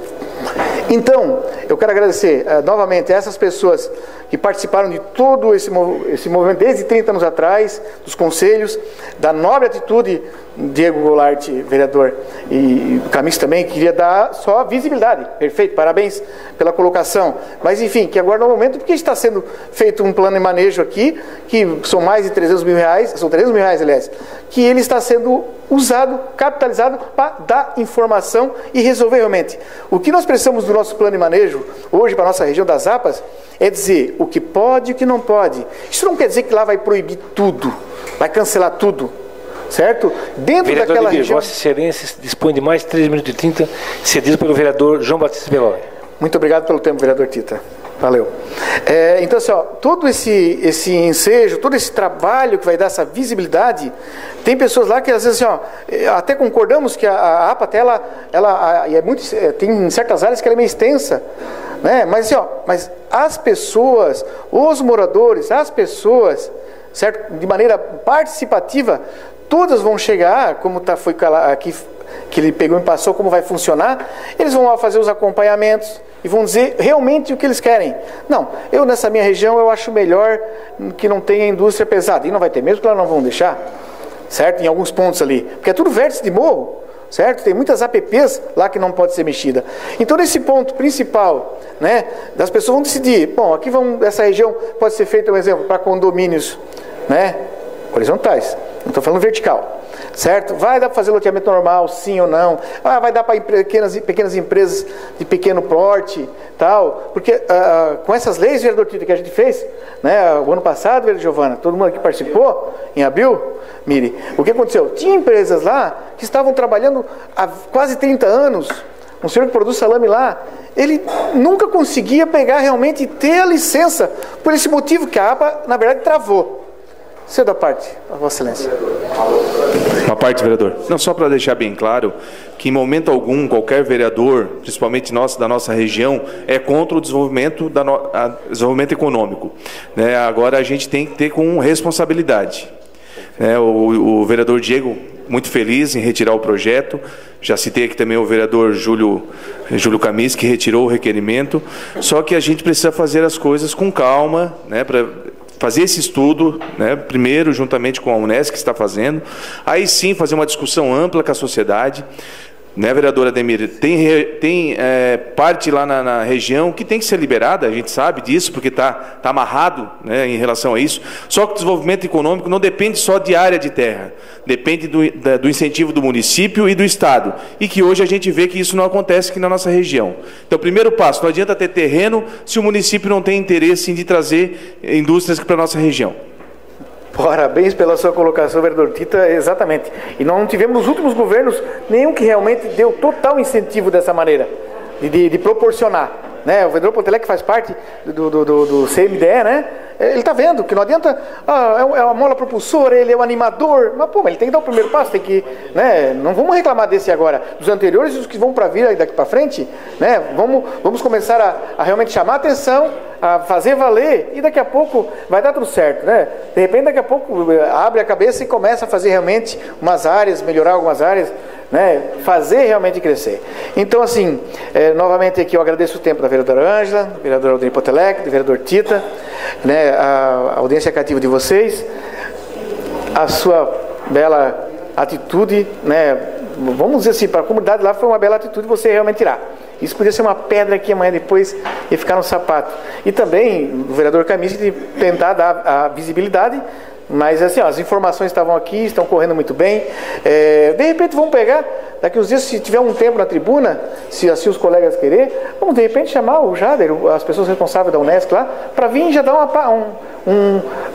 Então, eu quero agradecer novamente a essas pessoas que participaram de todo esse movimento desde 30 anos atrás, dos conselhos, da nobre atitude, Diego Goulart, vereador, e o Camis também, queria dar só visibilidade. Perfeito, parabéns pela colocação. Mas, enfim, que agora no momento, porque está sendo feito um plano de manejo aqui, que são mais de 300 mil reais, são 300 mil reais, aliás, que ele está sendo usado, capitalizado para dar informação e resolver realmente. O que nós precisamos do nosso plano de manejo, hoje, para a nossa região das APAs, é dizer o que pode e o que não pode. Isso não quer dizer que lá vai proibir tudo, vai cancelar tudo, certo? Dentro vereador daquela região... Vossa Excelência dispõe de mais 3 minutos e 30, cedido pelo vereador João Batista Veloy. Muito obrigado pelo tempo, vereador Tita. Valeu. Então, assim, todo esse ensejo, todo esse trabalho que vai dar essa visibilidade, tem pessoas lá que às vezes, até concordamos que a APA até ela é muito, tem em certas áreas que ela é meio extensa, né? Mas assim, mas as pessoas, os moradores, as pessoas, certo? De maneira participativa, todas vão chegar, como foi aqui que ele pegou e passou, como vai funcionar, eles vão lá fazer os acompanhamentos e vão dizer realmente o que eles querem. Não, eu nessa minha região eu acho melhor que não tenha indústria pesada, e não vai ter mesmo, que elas não vão deixar, certo? Em alguns pontos ali, porque é tudo vértice de morro, certo? Tem muitas APPs lá que não pode ser mexida. Então, nesse ponto principal, né, das pessoas vão decidir, bom, aqui essa região pode ser feita, um exemplo, para condomínios, né, horizontais, não estou falando vertical. Certo? Vai dar para fazer loteamento normal, sim ou não? Vai dar para pequenas empresas de pequeno porte, tal? Porque com essas leis, vereador Tito, que a gente fez, né, o ano passado, vereador Giovana, todo mundo aqui participou, em abril, Miri, o que aconteceu? Tinha empresas lá que estavam trabalhando há quase 30 anos, um senhor que produz salame lá, ele nunca conseguia pegar realmente e ter a licença, por esse motivo que a APA, na verdade, travou. Cedo à parte, a Vossa Excelência. Uma parte, vereador. Não, só para deixar bem claro que em momento algum, qualquer vereador, principalmente da nossa região, é contra o desenvolvimento, desenvolvimento econômico. Né? Agora a gente tem que ter com responsabilidade. Né? O vereador Diego, muito feliz em retirar o projeto. Já citei aqui também o vereador Júlio Camis, que retirou o requerimento. Só que a gente precisa fazer as coisas com calma, né? Para fazer esse estudo, né, primeiro juntamente com a Unesco que está fazendo, aí sim fazer uma discussão ampla com a sociedade, né, vereadora Ademir, tem parte lá na região que tem que ser liberada, a gente sabe disso, porque está amarrado, né, em relação a isso, só que o desenvolvimento econômico não depende só de área de terra, depende do incentivo do município e do Estado, e que hoje a gente vê que isso não acontece aqui na nossa região. Então, primeiro passo, não adianta ter terreno se o município não tem interesse em trazer indústrias para a nossa região. Parabéns pela sua colocação, vereador Tita, exatamente. E nós não tivemos nos últimos governos nenhum que realmente deu total incentivo dessa maneira, de proporcionar. Né? O vereador Pontelec faz parte do CMDE, né? Ele está vendo que não adianta, é uma mola propulsora, ele é o animador, mas pô, ele tem que dar o primeiro passo, tem que, né? Não vamos reclamar desse agora, dos anteriores e os que vão para vir aí daqui para frente, né? Vamos começar a realmente chamar a atenção, a fazer valer, e daqui a pouco vai dar tudo certo, né? De repente daqui a pouco abre a cabeça e começa a fazer realmente umas áreas, melhorar algumas áreas, né? Fazer realmente crescer. Então, assim, novamente aqui eu agradeço o tempo da vereadora Ângela, do vereador Aldenir Pontelec, do vereador Tita, né? A audiência cativa de vocês, a sua bela atitude, né? Vamos dizer assim, para a comunidade lá foi uma bela atitude você realmente tirar. Isso podia ser uma pedra que amanhã depois ia ficar no sapato. E também o vereador Camis de tentar dar a visibilidade. Mas assim, as informações estavam aqui, estão correndo muito bem. De repente vamos pegar, daqui uns dias, se tiver um tempo na tribuna, se assim os colegas quererem, vamos de repente chamar o Jader, as pessoas responsáveis da Unesco lá, para vir e já dar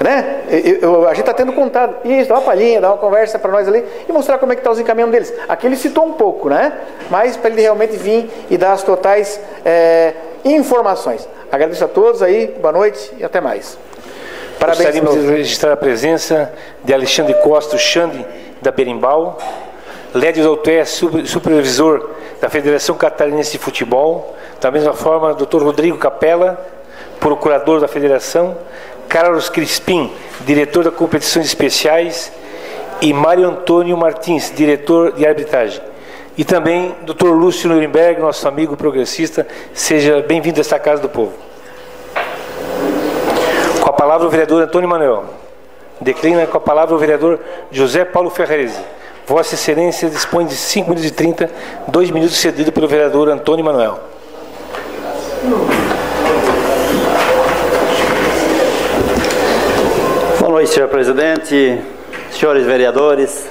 né? A gente está tendo contato, isso, dar uma palhinha, dar uma conversa para nós ali e mostrar como é que está os encaminhamentos deles. Aqui ele citou um pouco, né? Mas para ele realmente vir e dar as totais informações. Agradeço a todos aí, boa noite e até mais. Parabéns. Gostaríamos de registrar a presença de Alexandre Costa, o Xande, da Berimbau, Lédio Dalté, supervisor da Federação Catarinense de Futebol, da mesma forma, Dr. Rodrigo Capella, procurador da Federação, Carlos Crispim, diretor da Competições Especiais, e Mário Antônio Martins, diretor de arbitragem. E também Dr. Lúcio Nuremberg, nosso amigo progressista. Seja bem-vindo a esta Casa do Povo. Com a palavra o vereador Antônio Manuel. Declina com a palavra o vereador José Paulo Ferrarese. Vossa Excelência dispõe de 5 minutos e 30, 2 minutos cedido pelo vereador Antônio Manuel. Boa noite, senhor presidente, senhores vereadores,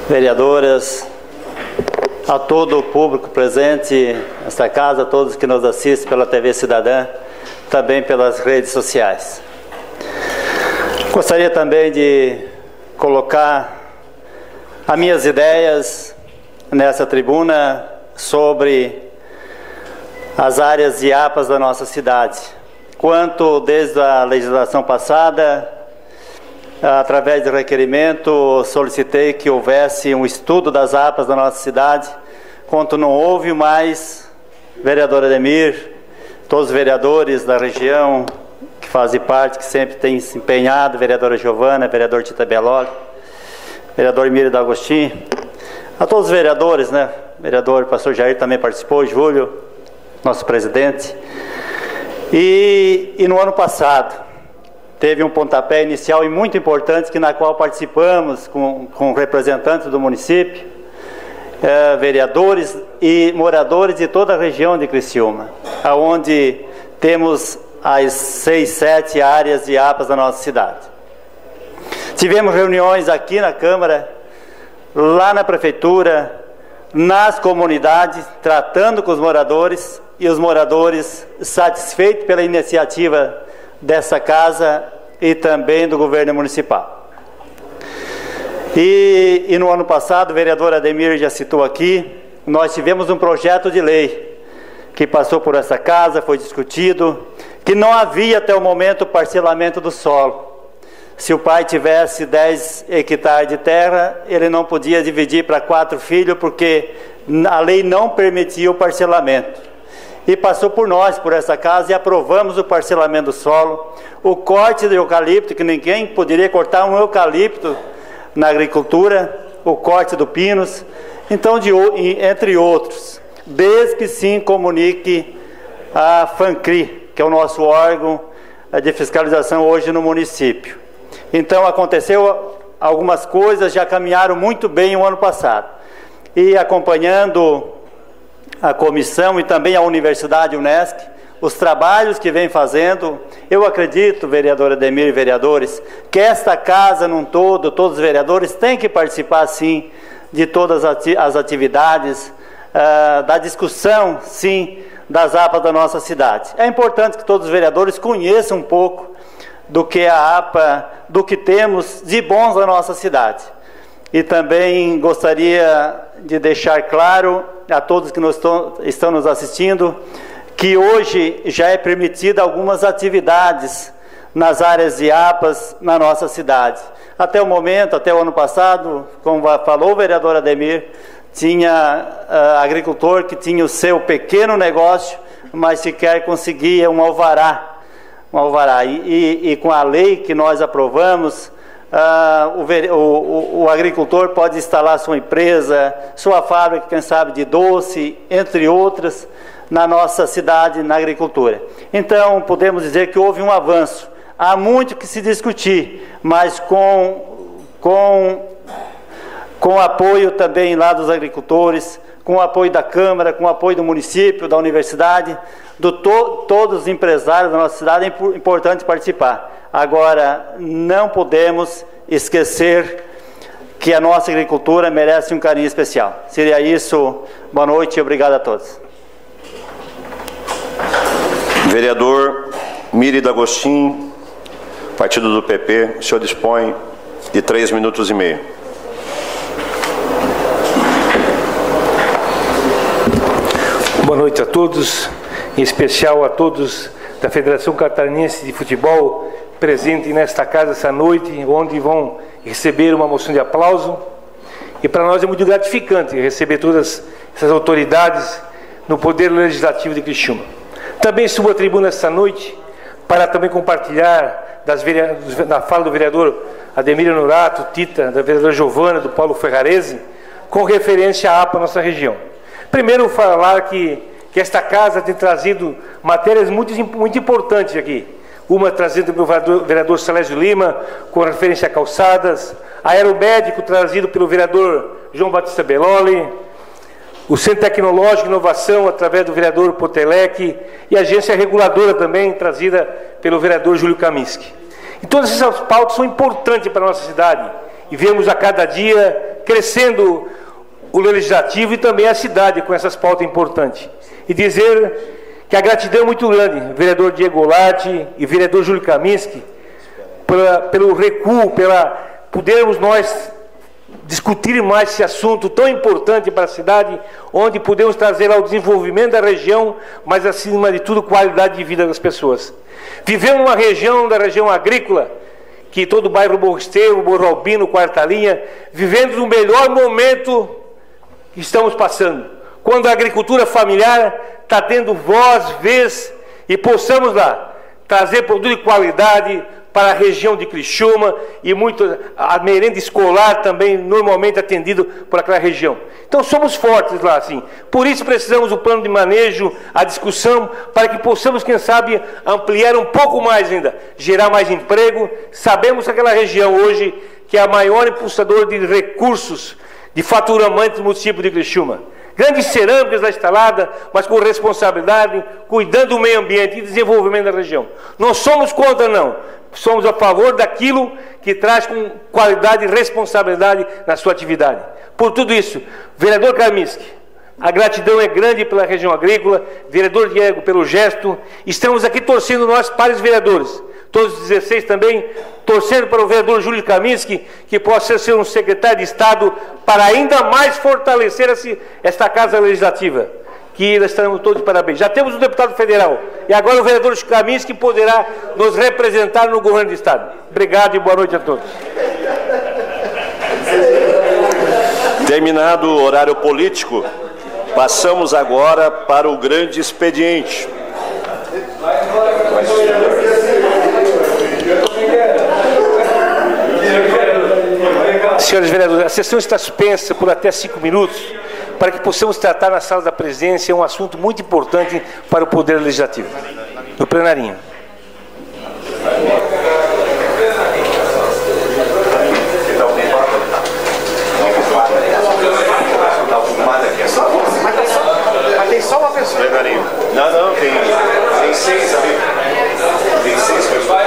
vereadoras, a todo o público presente nesta casa, a todos que nos assistem pela TV Cidadã, também pelas redes sociais. Gostaria também de colocar as minhas ideias nessa tribuna sobre as áreas de APAs da nossa cidade. Quanto desde a legislação passada, através de requerimento, solicitei que houvesse um estudo das APAs da nossa cidade. Quanto não houve mais, vereador Ademir, todos os vereadores da região que fazem parte, que sempre têm se empenhado, vereadora Giovana, vereador Tita Belloli, vereador Emílio D'Agostinho, a todos os vereadores, né? Vereador pastor Jair também participou, Júlio, nosso presidente. E no ano passado teve um pontapé inicial e muito importante, na qual participamos com representantes do município, vereadores e moradores de toda a região de Criciúma, onde temos as 6, 7 áreas de APAs da nossa cidade. Tivemos reuniões aqui na Câmara, lá na Prefeitura, nas comunidades, tratando com os moradores, e os moradores satisfeitos pela iniciativa dessa casa e também do governo municipal. E no ano passado, o vereador Ademir já citou aqui, nós tivemos um projeto de lei que passou por essa casa, foi discutido, que não havia até o momento parcelamento do solo. Se o pai tivesse 10 hectares de terra, ele não podia dividir para 4 filhos, porque a lei não permitia o parcelamento. E passou por nós, por essa casa, e aprovamos o parcelamento do solo, o corte do eucalipto, que ninguém poderia cortar um eucalipto na agricultura, o corte do pinos, então, entre outros, desde que sim comunique a FANCRI, que é o nosso órgão de fiscalização hoje no município. Então, aconteceu algumas coisas, já caminharam muito bem o ano passado. E acompanhando a comissão e também a Universidade Unesc, os trabalhos que vem fazendo, eu acredito, vereador Ademir e vereadores, que esta casa num todo, todos os vereadores têm que participar sim de todas as atividades, da discussão sim das APAs da nossa cidade. É importante que todos os vereadores conheçam um pouco do que é a APA, do que temos de bons na nossa cidade. E também gostaria de deixar claro a todos que estão nos assistindo que hoje já é permitida algumas atividades nas áreas de APAs na nossa cidade. Até o momento, até o ano passado, como falou o vereador Ademir, tinha agricultor que tinha o seu pequeno negócio, mas sequer conseguia um alvará. E com a lei que nós aprovamos, o agricultor pode instalar sua empresa, sua fábrica, quem sabe, de doce, entre outras, na nossa cidade, na agricultura. Então, podemos dizer que houve um avanço. Há muito que se discutir, mas com apoio também lá dos agricultores, com o apoio da Câmara, com o apoio do município, da universidade, todos os empresários da nossa cidade, é importante participar. Agora, não podemos esquecer que a nossa agricultura merece um carinho especial. Seria isso. Boa noite e obrigado a todos. Vereador Miri D'Agostin, partido do PP, o senhor dispõe de 3 minutos e meio. Boa noite a todos, em especial a todos da Federação Catarinense de Futebol, presente nesta casa essa noite, onde vão receber uma moção de aplauso. E para nós é muito gratificante receber todas essas autoridades no Poder Legislativo de Criciúma. Também subo à tribuna esta noite para também compartilhar da fala do vereador Ademir Honorato, Tita, da vereadora Giovana, do Paulo Ferrarese, com referência à APA nossa região. Primeiro, falar que esta casa tem trazido matérias muito importantes aqui. Uma trazida pelo vereador Salésio Lima, com referência a calçadas, aeromédico trazido pelo vereador João Batista Belloli, o Centro Tecnológico de Inovação, através do vereador Potelec, e a agência reguladora também, trazida pelo vereador Júlio Kaminski. E todas essas pautas são importantes para a nossa cidade, e vemos a cada dia crescendo o legislativo e também a cidade com essas pautas importantes. E dizer que a gratidão é muito grande, vereador Diego Goulart e vereador Júlio Kaminski, pelo recuo, pela podermos nós discutir mais esse assunto tão importante para a cidade, onde podemos trazer ao desenvolvimento da região, mas acima de tudo qualidade de vida das pessoas. Vivemos uma região, da região agrícola, que todo o bairro Morro Esteiro, Morro Albino, Quarta Linha, vivendo no melhor momento que estamos passando, quando a agricultura familiar está tendo voz, vez, e possamos lá trazer produto de qualidade para a região de Criciúma, e muito a merenda escolar também normalmente atendido por aquela região. Então somos fortes lá, assim. Por isso precisamos do plano de manejo, a discussão, para que possamos, quem sabe, ampliar um pouco mais ainda, gerar mais emprego. Sabemos que aquela região hoje, que é a maior impulsadora de recursos de faturamento do município de Criciúma. Grandes cerâmicas lá instalada, mas com responsabilidade, cuidando do meio ambiente e desenvolvimento da região. Não somos contra, não. Somos a favor daquilo que traz com qualidade e responsabilidade na sua atividade. Por tudo isso, vereador Kaminski, a gratidão é grande pela região agrícola, vereador Diego pelo gesto. Estamos aqui torcendo nós para os vereadores, todos os 16 também, torcendo para o vereador Júlio Kaminski, que possa ser um secretário de Estado para ainda mais fortalecer esta Casa Legislativa, que nós estamos todos de parabéns. Já temos um deputado federal, e agora o vereador Kaminski poderá nos representar no governo do Estado. Obrigado e boa noite a todos. Terminado o horário político, passamos agora para o grande expediente. Senhores vereadores, a sessão está suspensa por até 5 minutos para que possamos tratar na sala da presidência um assunto muito importante para o Poder Legislativo. No plenarinho. Mas tem só uma pessoa. Plenarinho. Não, tem 6 ali. Tem 6 pessoas.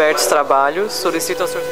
Reabertos os trabalhos. Solicito ao senhor...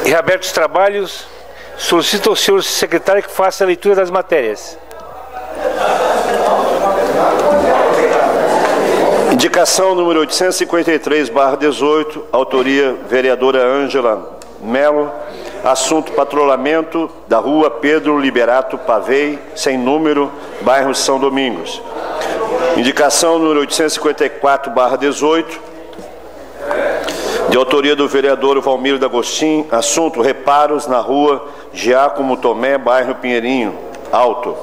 Reabertos os trabalhos, solicito ao senhor secretário que faça a leitura das matérias. Indicação número 853/18, autoria vereadora Ângela Melo, assunto patrulhamento da rua Pedro Liberato Pavei, sem número, bairro São Domingos. Indicação número 854/18, de autoria do vereador Valmir D'Agostin, assunto reparos na rua Giacomo Tomé, bairro Pinheirinho Alto.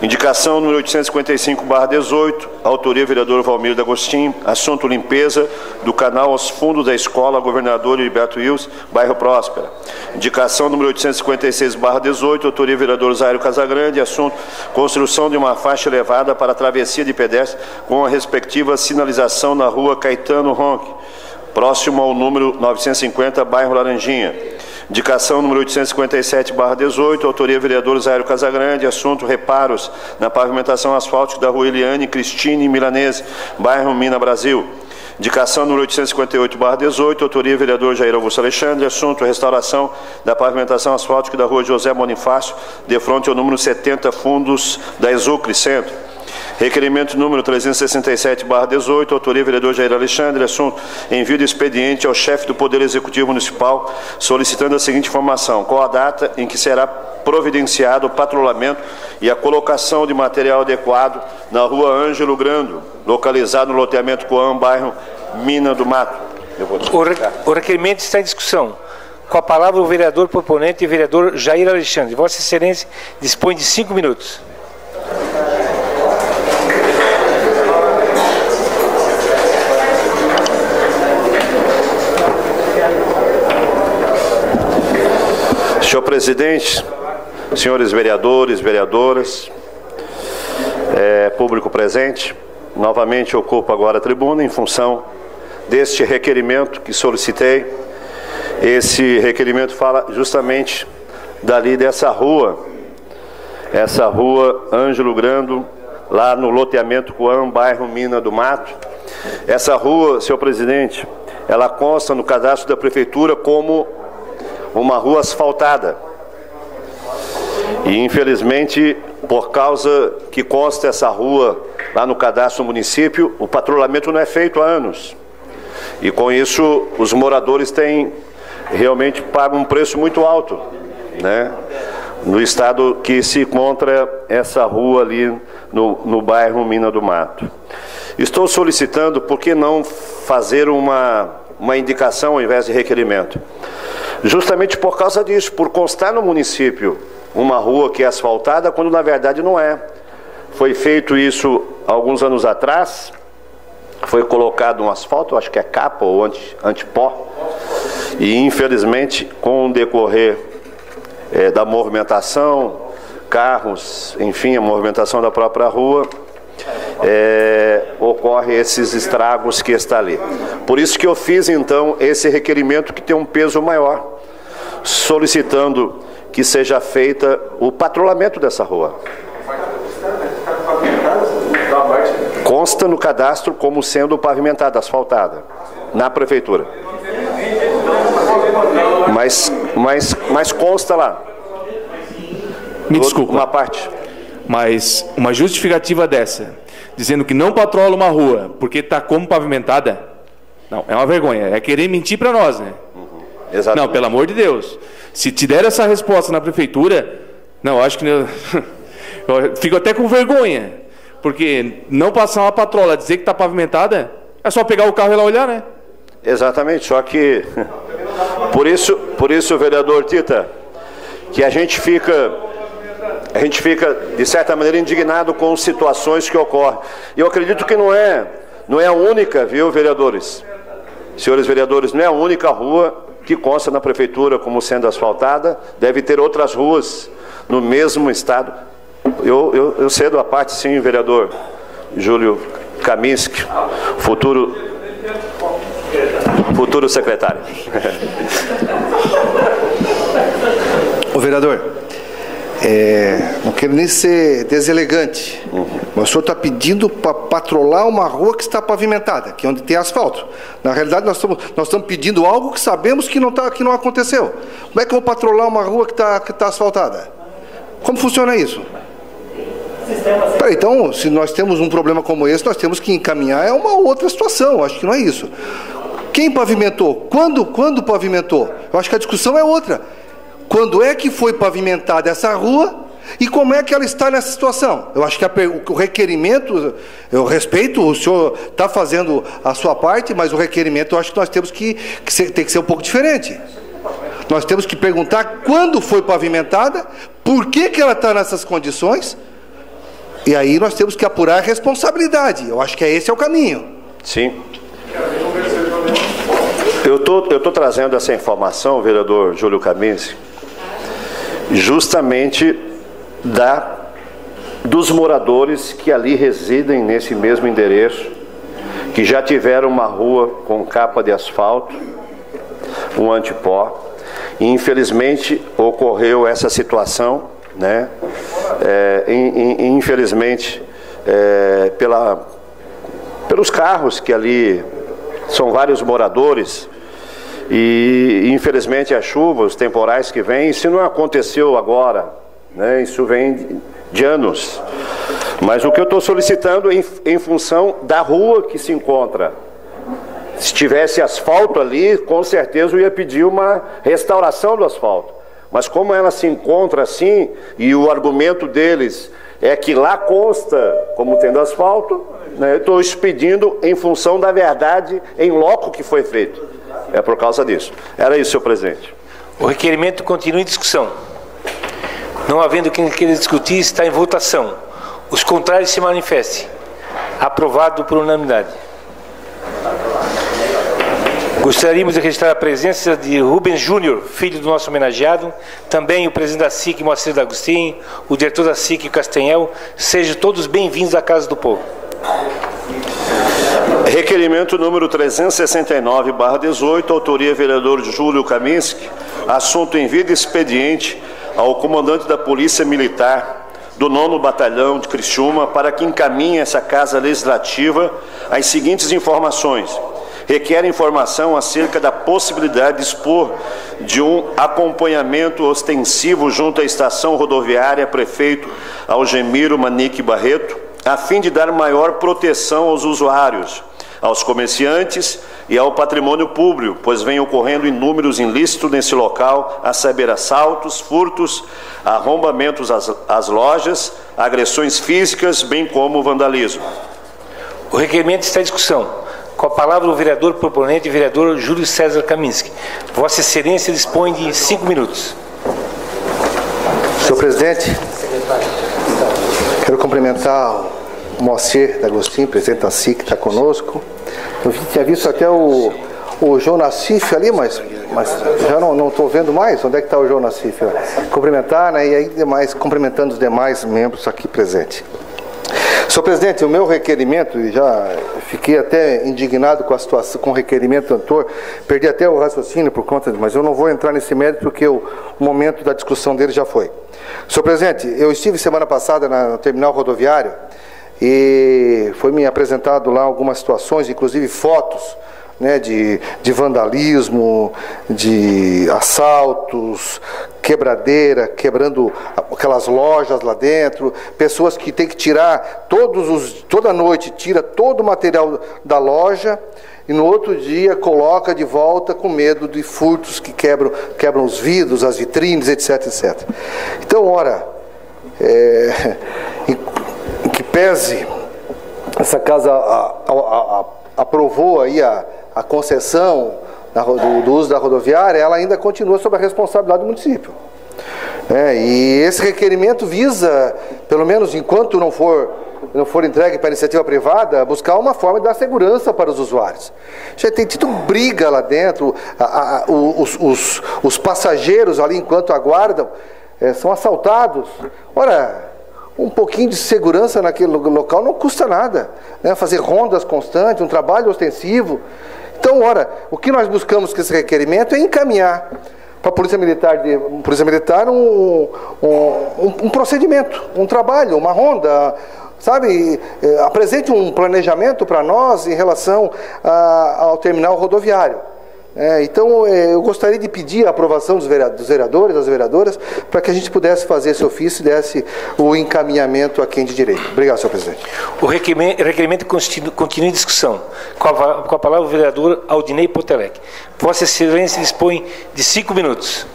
Indicação número 855/18, autoria vereador Valmir D'Agostin, assunto limpeza do canal aos fundos da escola Governador Heriberto Wilson, bairro Próspera. Indicação número 856/18, autoria vereador Zairo Casagrande, assunto construção de uma faixa elevada para a travessia de pedestres com a respectiva sinalização na rua Caetano Ronque, próximo ao número 950, bairro Laranjinha. Indicação número 857/18, autoria vereador Zairo Casagrande, assunto reparos na pavimentação asfáltica da rua Eliane Cristine Milanese, bairro Mina Brasil. Indicação número 858/18, autoria vereador Jair Augusto Alexandre, assunto restauração da pavimentação asfáltica da rua José Bonifácio, de frente ao número 70, fundos da Exucre Centro. Requerimento número 367/18, autoria vereador Jair Alexandre, assunto envio de expediente ao chefe do Poder Executivo Municipal, solicitando a seguinte informação: qual a data em que será providenciado o patrulhamento e a colocação de material adequado na rua Ângelo Grando, localizado no loteamento Coam, bairro Mina do Mato. O requerimento está em discussão. Com a palavra o vereador proponente e vereador Jair Alexandre. Vossa Excelência dispõe de 5 minutos. Senhor presidente, senhores vereadores, vereadoras, público presente, novamente ocupo agora a tribuna em função deste requerimento que solicitei. Esse requerimento fala justamente dali dessa rua, essa rua Ângelo Grando, lá no loteamento Coam, bairro Mina do Mato. Essa rua, senhor presidente, ela consta no cadastro da prefeitura como uma rua asfaltada. E infelizmente, por causa que consta essa rua lá no cadastro do município, o patrulhamento não é feito há anos. E com isso, os moradores têm realmente pagam um preço muito alto, né? No estado que se encontra essa rua ali no bairro Mina do Mato. Estou solicitando, por que não fazer uma indicação ao invés de requerimento? Justamente por causa disso, por constar no município uma rua que é asfaltada, quando na verdade não é. Foi feito isso alguns anos atrás, foi colocado um asfalto, acho que é capa ou antipó, e infelizmente com o decorrer da movimentação, carros, enfim, a movimentação da própria rua, ocorre esses estragos que está ali. Por isso que eu fiz então esse requerimento que tem um peso maior, solicitando que seja feita o patrulhamento dessa rua. Consta no cadastro como sendo pavimentada, asfaltada, na prefeitura. Mas consta lá. Me desculpa. Uma parte. Mas uma justificativa dessa, dizendo que não patrola uma rua porque está como pavimentada, não, é uma vergonha. É querer mentir para nós, né? Exatamente. Não, pelo amor de Deus. Se te der essa resposta na prefeitura, não, acho que eu fico até com vergonha. Porque não passar uma patrola, dizer que está pavimentada, é só pegar o carro e ir lá olhar, né? Exatamente, só que por isso, vereador Tita, que a gente fica, de certa maneira, indignado com situações que ocorrem. E eu acredito que não é a única, viu, vereadores? Senhores vereadores, não é a única rua que consta na prefeitura como sendo asfaltada, deve ter outras ruas no mesmo estado. Eu cedo a parte, sim, vereador Júlio Kaminski, futuro secretário. Ô vereador, não quero nem ser deselegante, mas o senhor está pedindo para patrolar uma rua que está pavimentada, que é onde tem asfalto. Na realidade, nós estamos pedindo algo que sabemos que não aconteceu. Como é que eu vou patrolar uma rua que está asfaltada? Como funciona isso? Peraí, então, se nós temos um problema como esse, nós temos que encaminhar a uma outra situação. Acho que não é isso. Quem pavimentou? Quando pavimentou? Eu acho que a discussão é outra. Quando é que foi pavimentada essa rua e como é que ela está nessa situação? Eu acho que o requerimento, eu respeito, o senhor está fazendo a sua parte, mas o requerimento eu acho que nós temos tem que ser um pouco diferente. Nós temos que perguntar quando foi pavimentada, por que ela está nessas condições, e aí nós temos que apurar a responsabilidade. Eu acho que esse é o caminho. Sim. Eu tô trazendo essa informação, vereador Júlio Kaminski, justamente dos moradores que ali residem nesse mesmo endereço, que já tiveram uma rua com capa de asfalto, um antipó, e infelizmente ocorreu essa situação, né? Infelizmente, pelos carros que ali são vários moradores, e infelizmente as chuvas, os temporais que vêm, isso não aconteceu agora, né? Isso vem de anos. Mas o que eu estou solicitando em função da rua que se encontra, se tivesse asfalto ali, com certeza eu ia pedir uma restauração do asfalto. Mas como ela se encontra assim, e o argumento deles é que lá consta como tendo asfalto, né, eu estou pedindo em função da verdade em loco que foi feito. É por causa disso. Era isso, senhor presidente. O requerimento continua em discussão. Não havendo quem queira discutir, está em votação. Os contrários se manifestem. Aprovado por unanimidade. Gostaríamos de registrar a presença de Rubens Júnior, filho do nosso homenageado, também o presidente da SIC, Moacir D'Agostinho, o diretor da SIC, Castanhel. Sejam todos bem-vindos à Casa do Povo. Requerimento número 369/18, autoria vereador Júlio Kaminski, assunto em vida expediente ao comandante da Polícia Militar do 9º Batalhão de Criciúma para que encaminhe essa Casa Legislativa as seguintes informações. Requer informação acerca da possibilidade de dispor de um acompanhamento ostensivo junto à estação rodoviária Prefeito Algemiro Manique Barreto, a fim de dar maior proteção aos usuários, aos comerciantes e ao patrimônio público, pois vem ocorrendo inúmeros ilícitos nesse local, a saber, assaltos, furtos, arrombamentos às lojas, agressões físicas, bem como vandalismo. O requerimento está em discussão. Com a palavra o vereador proponente, vereador Júlio César Kaminski. Vossa Excelência dispõe de 5 minutos. Senhor presidente, quero cumprimentar o Moacir D'Agostinho, presidente da SIC, que está conosco. Eu tinha visto até o João Nassif ali, mas já não estou vendo mais. Onde é que está o João Nassif? Cumprimentar, né, e aí cumprimentando os demais membros aqui presentes. Senhor presidente, o meu requerimento, e já fiquei até indignado com a situação, com o requerimento anterior, perdi até o raciocínio por conta, mas eu não vou entrar nesse mérito porque o momento da discussão dele já foi. Senhor presidente, eu estive semana passada no terminal rodoviário e foi me apresentado lá algumas situações, inclusive fotos né, de vandalismo, de assaltos, quebradeira, quebrando aquelas lojas lá dentro, pessoas que têm que tirar toda noite, tira todo o material da loja e no outro dia coloca de volta com medo de furtos que quebram os vidros, as vitrines, etc, etc. Então, ora, em que pese essa casa aprovou aí a concessão do uso da rodoviária, ela ainda continua sob a responsabilidade do município. E esse requerimento visa, pelo menos enquanto não for entregue para a iniciativa privada, buscar uma forma de dar segurança para os usuários. Já tem tido briga lá dentro, os passageiros ali, enquanto aguardam, são assaltados. Ora, um pouquinho de segurança naquele local não custa nada, né? Fazer rondas constantes, um trabalho ostensivo. Então, ora, o que nós buscamos com esse requerimento é encaminhar para a Polícia Militar um procedimento, um trabalho, uma ronda, sabe? Apresente um planejamento para nós em relação ao terminal rodoviário. Então, eu gostaria de pedir a aprovação dos vereadores, das vereadoras, para que a gente pudesse fazer esse ofício e desse o encaminhamento a quem de direito. Obrigado, senhor presidente. O requerimento continua em discussão. Com a palavra o vereador Aldinei Potelec. Vossa Excelência dispõe de 5 minutos.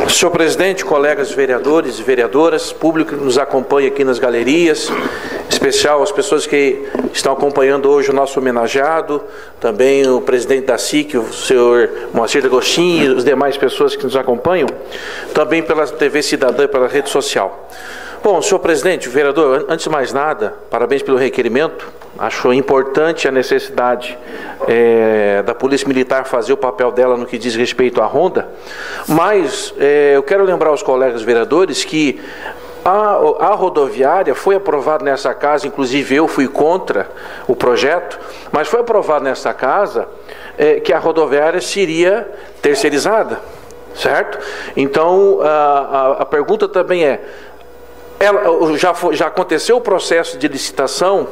Senhor presidente, colegas vereadores e vereadoras, público que nos acompanha aqui nas galerias, em especial as pessoas que estão acompanhando hoje o nosso homenageado, também o presidente da SIC, o senhor Moacir D'Agostinho, e as demais pessoas que nos acompanham, também pela TV Cidadã e pela rede social. Bom, senhor presidente, vereador, antes de mais nada, parabéns pelo requerimento. Acho importante a necessidade da Polícia Militar fazer o papel dela no que diz respeito à ronda, mas eu quero lembrar aos colegas vereadores que a rodoviária foi aprovada nessa casa, inclusive eu fui contra o projeto, mas foi aprovado nessa casa que a rodoviária seria terceirizada, certo? Então, a pergunta também já aconteceu o processo de licitação?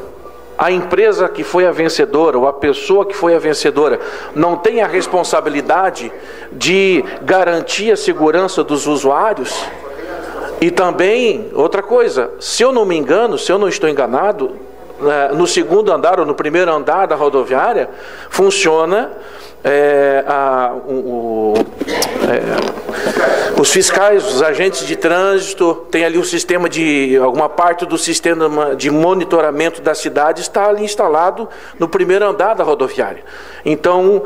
A empresa que foi a vencedora, ou a pessoa que foi a vencedora, não tem a responsabilidade de garantir a segurança dos usuários? E também, outra coisa, se eu não me engano, se eu não estou enganado, no segundo andar ou no primeiro andar da rodoviária, funciona os fiscais, os agentes de trânsito, tem ali um sistema alguma parte do sistema de monitoramento da cidade está ali instalado no primeiro andar da rodoviária. Então,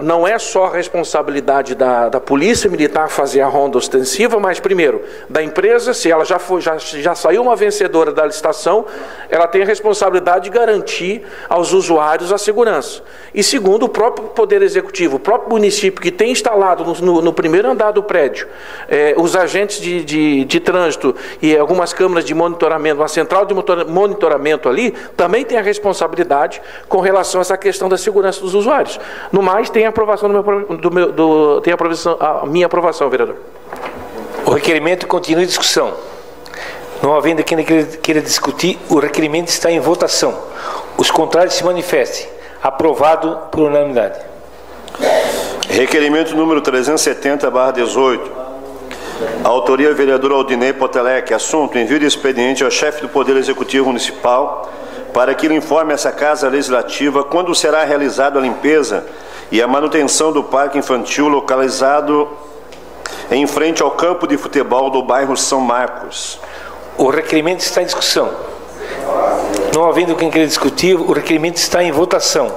não é só a responsabilidade da Polícia Militar fazer a ronda ostensiva, mas primeiro, da empresa, se ela já saiu uma vencedora da licitação, ela tem a responsabilidade de garantir aos usuários a segurança. E segundo, o próprio Poder Executivo, o próprio município que tem instalado no primeiro andar do prédio, os agentes de trânsito e algumas câmaras de monitoramento, uma central de monitoramento ali, também tem a responsabilidade com relação a essa questão da segurança dos usuários. No mais, tem a aprovação a minha aprovação, vereador. O requerimento continua em discussão. Não havendo quem queira discutir, o requerimento está em votação. Os contrários se manifestem. Aprovado por unanimidade. Requerimento número 370/18. Autoria vereador Aldinei Potelec. Assunto: envio de expediente ao chefe do Poder Executivo Municipal para que ele informe essa Casa Legislativa quando será realizada a limpeza e a manutenção do parque infantil localizado em frente ao campo de futebol do bairro São Marcos. O requerimento está em discussão. Não havendo quem queira discutir, o requerimento está em votação.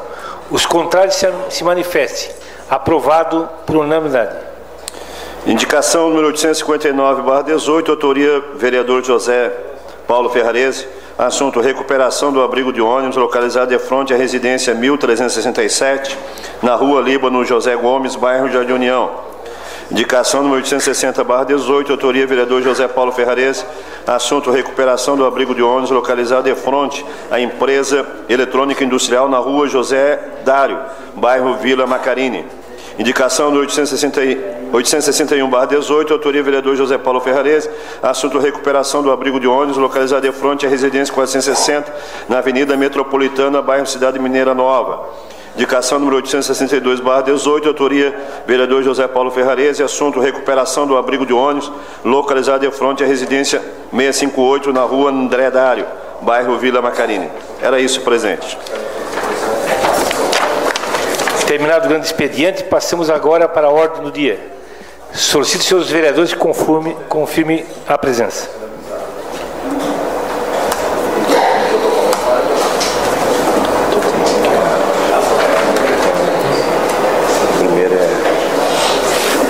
Os contrários se manifestem. Aprovado por unanimidade. Indicação número 859/18, autoria vereador José Paulo Ferrarese. Assunto: recuperação do abrigo de ônibus localizado de frente à residência 1367, na rua Líbano José Gomes, bairro Jardim União. Indicação número 860/18, autoria vereador José Paulo Ferrarese. Assunto: recuperação do abrigo de ônibus localizado de frente à empresa eletrônica industrial na rua José Dário, bairro Vila Macarini. Indicação do 861/18, autoria vereador José Paulo Ferrarese, assunto recuperação do abrigo de ônibus localizado de frente à residência 460, na Avenida Metropolitana, bairro Cidade Mineira Nova. Indicação número 862/18, autoria vereador José Paulo Ferrarese, assunto recuperação do abrigo de ônibus localizado de frente à residência 658, na rua André Dário, bairro Vila Macarini. Era isso, presidente. Terminado o grande expediente, passamos agora para a ordem do dia. Solicito aos senhores vereadores que confirme a presença. Primeiro é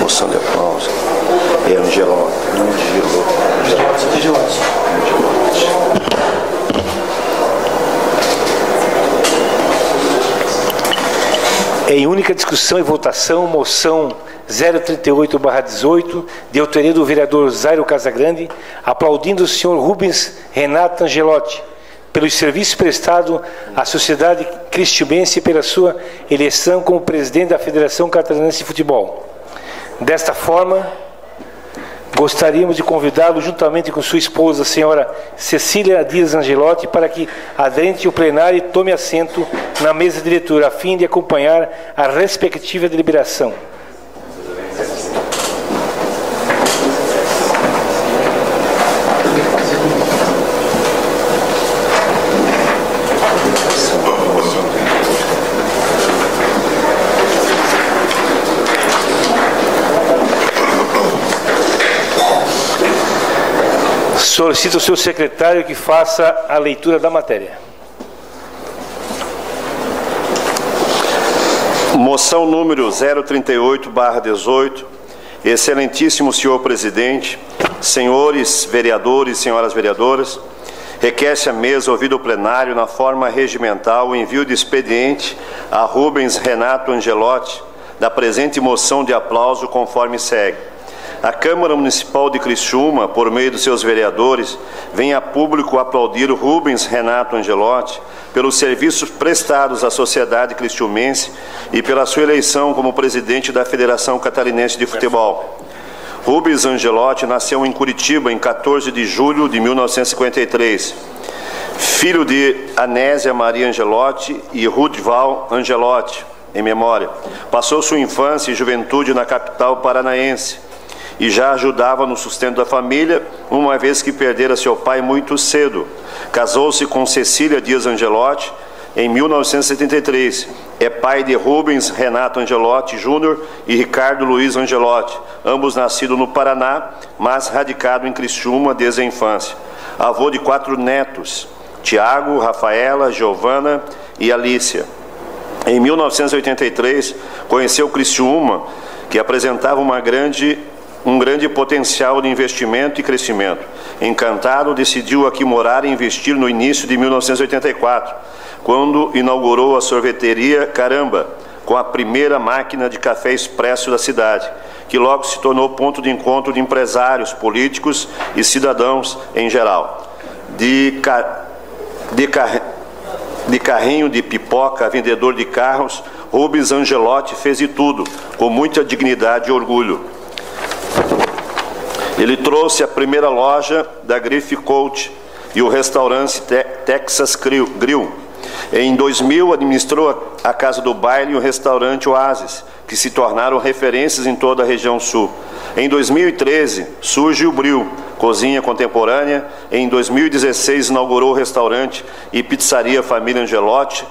moção de aplauso. É Angelotti. Em única discussão e votação, moção 038/18, de autoria do vereador Zairo Casagrande, aplaudindo o senhor Rubens Renato Angelotti pelos serviços prestados à sociedade cristiumense pela sua eleição como presidente da Federação Catarinense de Futebol. Desta forma, gostaríamos de convidá-lo, juntamente com sua esposa, a senhora Cecília Dias Angelotti, para que adentre o plenário e tome assento na mesa diretora, a fim de acompanhar a respectiva deliberação. Solicito ao seu secretário que faça a leitura da matéria. Moção número 038/18. Excelentíssimo senhor presidente, senhores vereadores e senhoras vereadoras, requer-se à mesa, ouvido o plenário, na forma regimental, o envio de expediente a Rubens Renato Angelotti, da presente moção de aplauso, conforme segue. A Câmara Municipal de Criciúma, por meio dos seus vereadores, vem a público aplaudir o Rubens Renato Angelotti pelos serviços prestados à sociedade cristiumense e pela sua eleição como presidente da Federação Catarinense de Futebol. Rubens Angelotti nasceu em Curitiba em 14 de julho de 1953. Filho de Anésia Maria Angelotti e Rudival Angelotti, em memória. Passou sua infância e juventude na capital paranaense e já ajudava no sustento da família, uma vez que perdera seu pai muito cedo. Casou-se com Cecília Dias Angelotti em 1973. É pai de Rubens Renato Angelotti Júnior e Ricardo Luiz Angelotti, ambos nascidos no Paraná, mas radicado em Criciúma desde a infância. Avô de 4 netos, Tiago, Rafaela, Giovana e Alícia. Em 1983, conheceu Criciúma, que apresentava um grande potencial de investimento e crescimento. Encantado, decidiu aqui morar e investir no início de 1984, quando inaugurou a sorveteria Caramba, com a primeira máquina de café expresso da cidade, que logo se tornou ponto de encontro de empresários, políticos e cidadãos em geral. De carrinho de pipoca, vendedor de carros, Rubens Angelotti fez de tudo, com muita dignidade e orgulho. Ele trouxe a primeira loja da Grife Coach e o restaurante Texas Grill. Em 2000, administrou a Casa do Baile e o restaurante Oasis, que se tornaram referências em toda a região sul. Em 2013, surge o Bril, cozinha contemporânea. Em 2016, inaugurou o restaurante e pizzaria Família Angelotti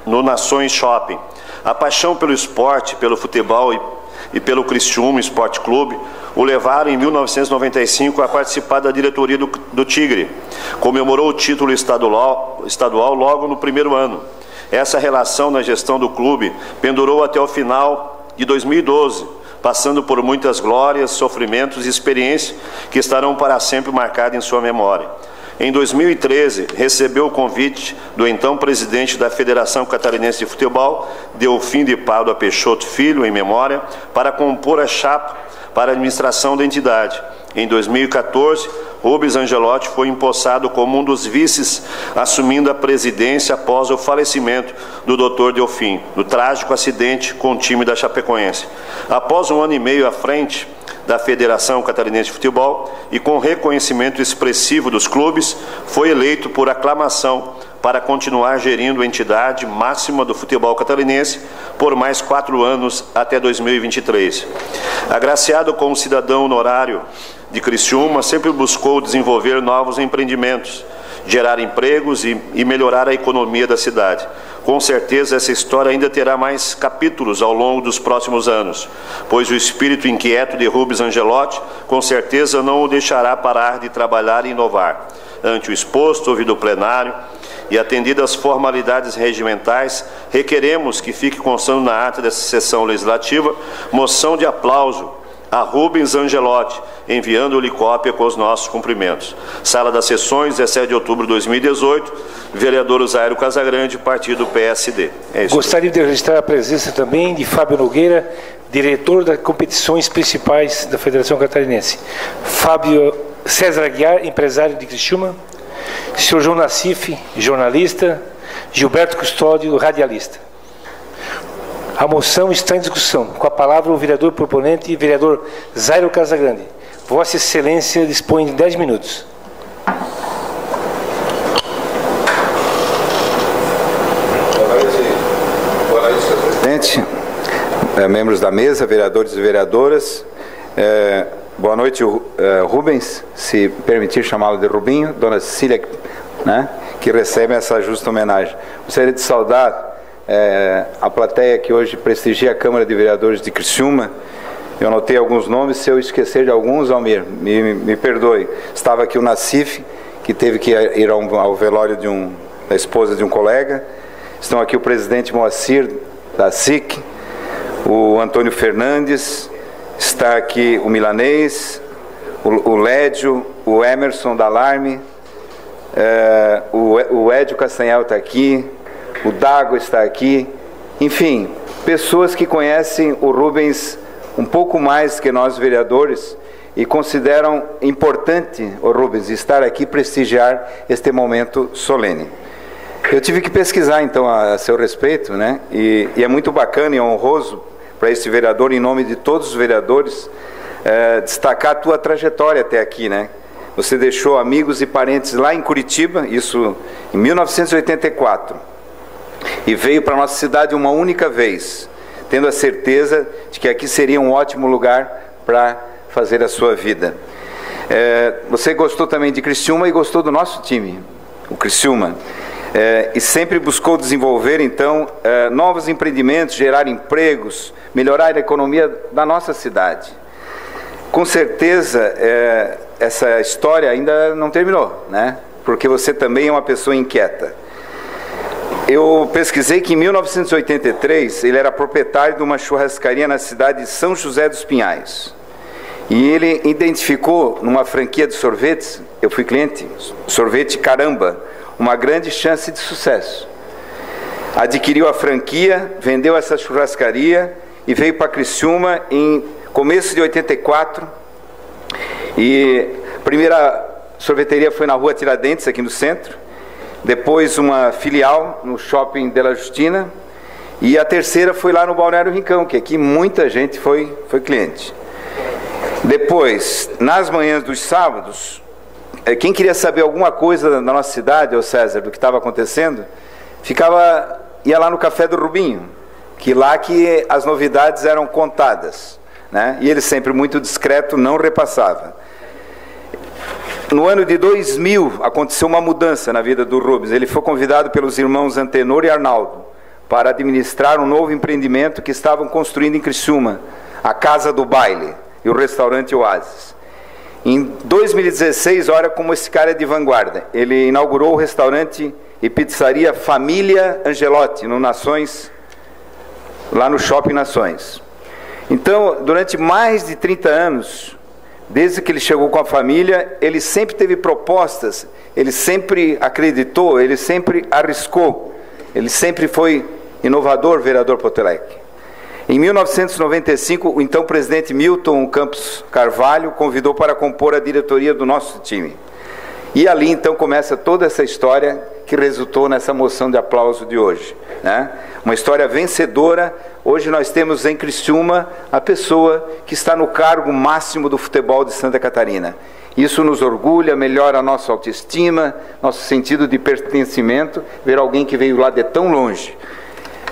no Nações Shopping. A paixão pelo esporte, pelo futebol e pelo Criciúma Esporte Clube o levaram em 1995 a participar da diretoria do Tigre. Comemorou o título estadual logo no primeiro ano. Essa relação na gestão do clube pendurou até o final de 2012, passando por muitas glórias, sofrimentos e experiências que estarão para sempre marcadas em sua memória. Em 2013, recebeu o convite do então presidente da Federação Catarinense de Futebol, Delfim de Pádua Peixoto Filho, em memória, para compor a chapa para a administração da entidade. Em 2014, Rubens Angelotti foi empossado como um dos vices, assumindo a presidência após o falecimento do Dr. Delfim, no trágico acidente com o time da Chapecoense. Após um ano e meio à frente da Federação Catarinense de Futebol e com reconhecimento expressivo dos clubes, foi eleito por aclamação para continuar gerindo a entidade máxima do futebol catarinense por mais 4 anos até 2023. Agraciado como cidadão honorário de Criciúma, sempre buscou desenvolver novos empreendimentos, gerar empregos e melhorar a economia da cidade. Com certeza essa história ainda terá mais capítulos ao longo dos próximos anos, pois o espírito inquieto de Rubens Angelotti com certeza não o deixará parar de trabalhar e inovar. Ante o exposto, ouvido o plenário e atendidas as formalidades regimentais, requeremos que fique constando na ata dessa sessão legislativa moção de aplauso a Rubens Angelotti, enviando-lhe cópia com os nossos cumprimentos. Sala das Sessões, 17 de outubro de 2018, vereador Usairo Casagrande, partido PSD. É isso. Gostaria de registrar a presença também de Fábio Nogueira, diretor das competições principais da Federação Catarinense. Fábio César Aguiar, empresário de Criciúma. Sr. João Nassif, jornalista. Gilberto Custódio, radialista. A moção está em discussão. Com a palavra o vereador proponente, vereador Zairo Casagrande. Vossa Excelência dispõe de 10 minutos. Boa noite, senhor presidente, membros da mesa, vereadores e vereadoras. Boa noite, Rubens, se permitir chamá-lo de Rubinho, dona Cecília, né, que recebe essa justa homenagem. Gostaria de saudar a plateia que hoje prestigia a Câmara de Vereadores de Criciúma. Eu anotei alguns nomes, se eu esquecer de alguns, Almir, me perdoe. Estava aqui o Nassif, que teve que ir ao velório da esposa de um colega. Estão aqui o presidente Moacir, da SIC, o Antônio Fernandes, está aqui o Milanês, o Lédio, o Emerson da Alarme, o Edio Castanhal está aqui, o Dago está aqui, enfim, pessoas que conhecem o Rubens um pouco mais que nós vereadores e consideram importante, o Rubens, estar aqui prestigiar este momento solene. Eu tive que pesquisar então a seu respeito, né? E é muito bacana e honroso para esse vereador, em nome de todos os vereadores, destacar a tua trajetória até aqui, né? Você deixou amigos e parentes lá em Curitiba, isso em 1984, e veio para a nossa cidade uma única vez, tendo a certeza de que aqui seria um ótimo lugar para fazer a sua vida. Você gostou também de Criciúma e gostou do nosso time, o Criciúma. E sempre buscou desenvolver, então, novos empreendimentos, gerar empregos, melhorar a economia da nossa cidade. Com certeza, essa história ainda não terminou, né? Porque você também é uma pessoa inquieta. Eu pesquisei que em 1983 ele era proprietário de uma churrascaria na cidade de São José dos Pinhais. E ele identificou numa franquia de sorvetes, eu fui cliente, sorvete Caramba, uma grande chance de sucesso. Adquiriu a franquia, vendeu essa churrascaria e veio para Criciúma em começo de 84. E a primeira sorveteria foi na Rua Tiradentes, aqui no centro. Depois uma filial no Shopping de la Justina. E a terceira foi lá no Balneário Rincão, que aqui muita gente foi cliente. Depois, nas manhãs dos sábados, quem queria saber alguma coisa da nossa cidade, ô César, do que estava acontecendo, ia lá no Café do Rubinho, que lá que as novidades eram contadas, né? E ele sempre muito discreto, não repassava. No ano de 2000, aconteceu uma mudança na vida do Rubens. Ele foi convidado pelos irmãos Antenor e Arnaldo para administrar um novo empreendimento que estavam construindo em Criciúma, a Casa do Baile e o restaurante Oasis. Em 2016, olha como esse cara é de vanguarda. Ele inaugurou o restaurante e pizzaria Família Angelotti, no Nações, lá no Shopping Nações. Então, durante mais de 30 anos, desde que ele chegou com a família, ele sempre teve propostas, ele sempre acreditou, ele sempre arriscou, ele sempre foi inovador, vereador Potelec. Em 1995, o então presidente Milton Campos Carvalho convidou para compor a diretoria do nosso time. E ali então começa toda essa história que resultou nessa moção de aplauso de hoje, né? Uma história vencedora. Hoje nós temos em Criciúma a pessoa que está no cargo máximo do futebol de Santa Catarina. Isso nos orgulha, melhora a nossa autoestima, nosso sentido de pertencimento, ver alguém que veio lá de tão longe.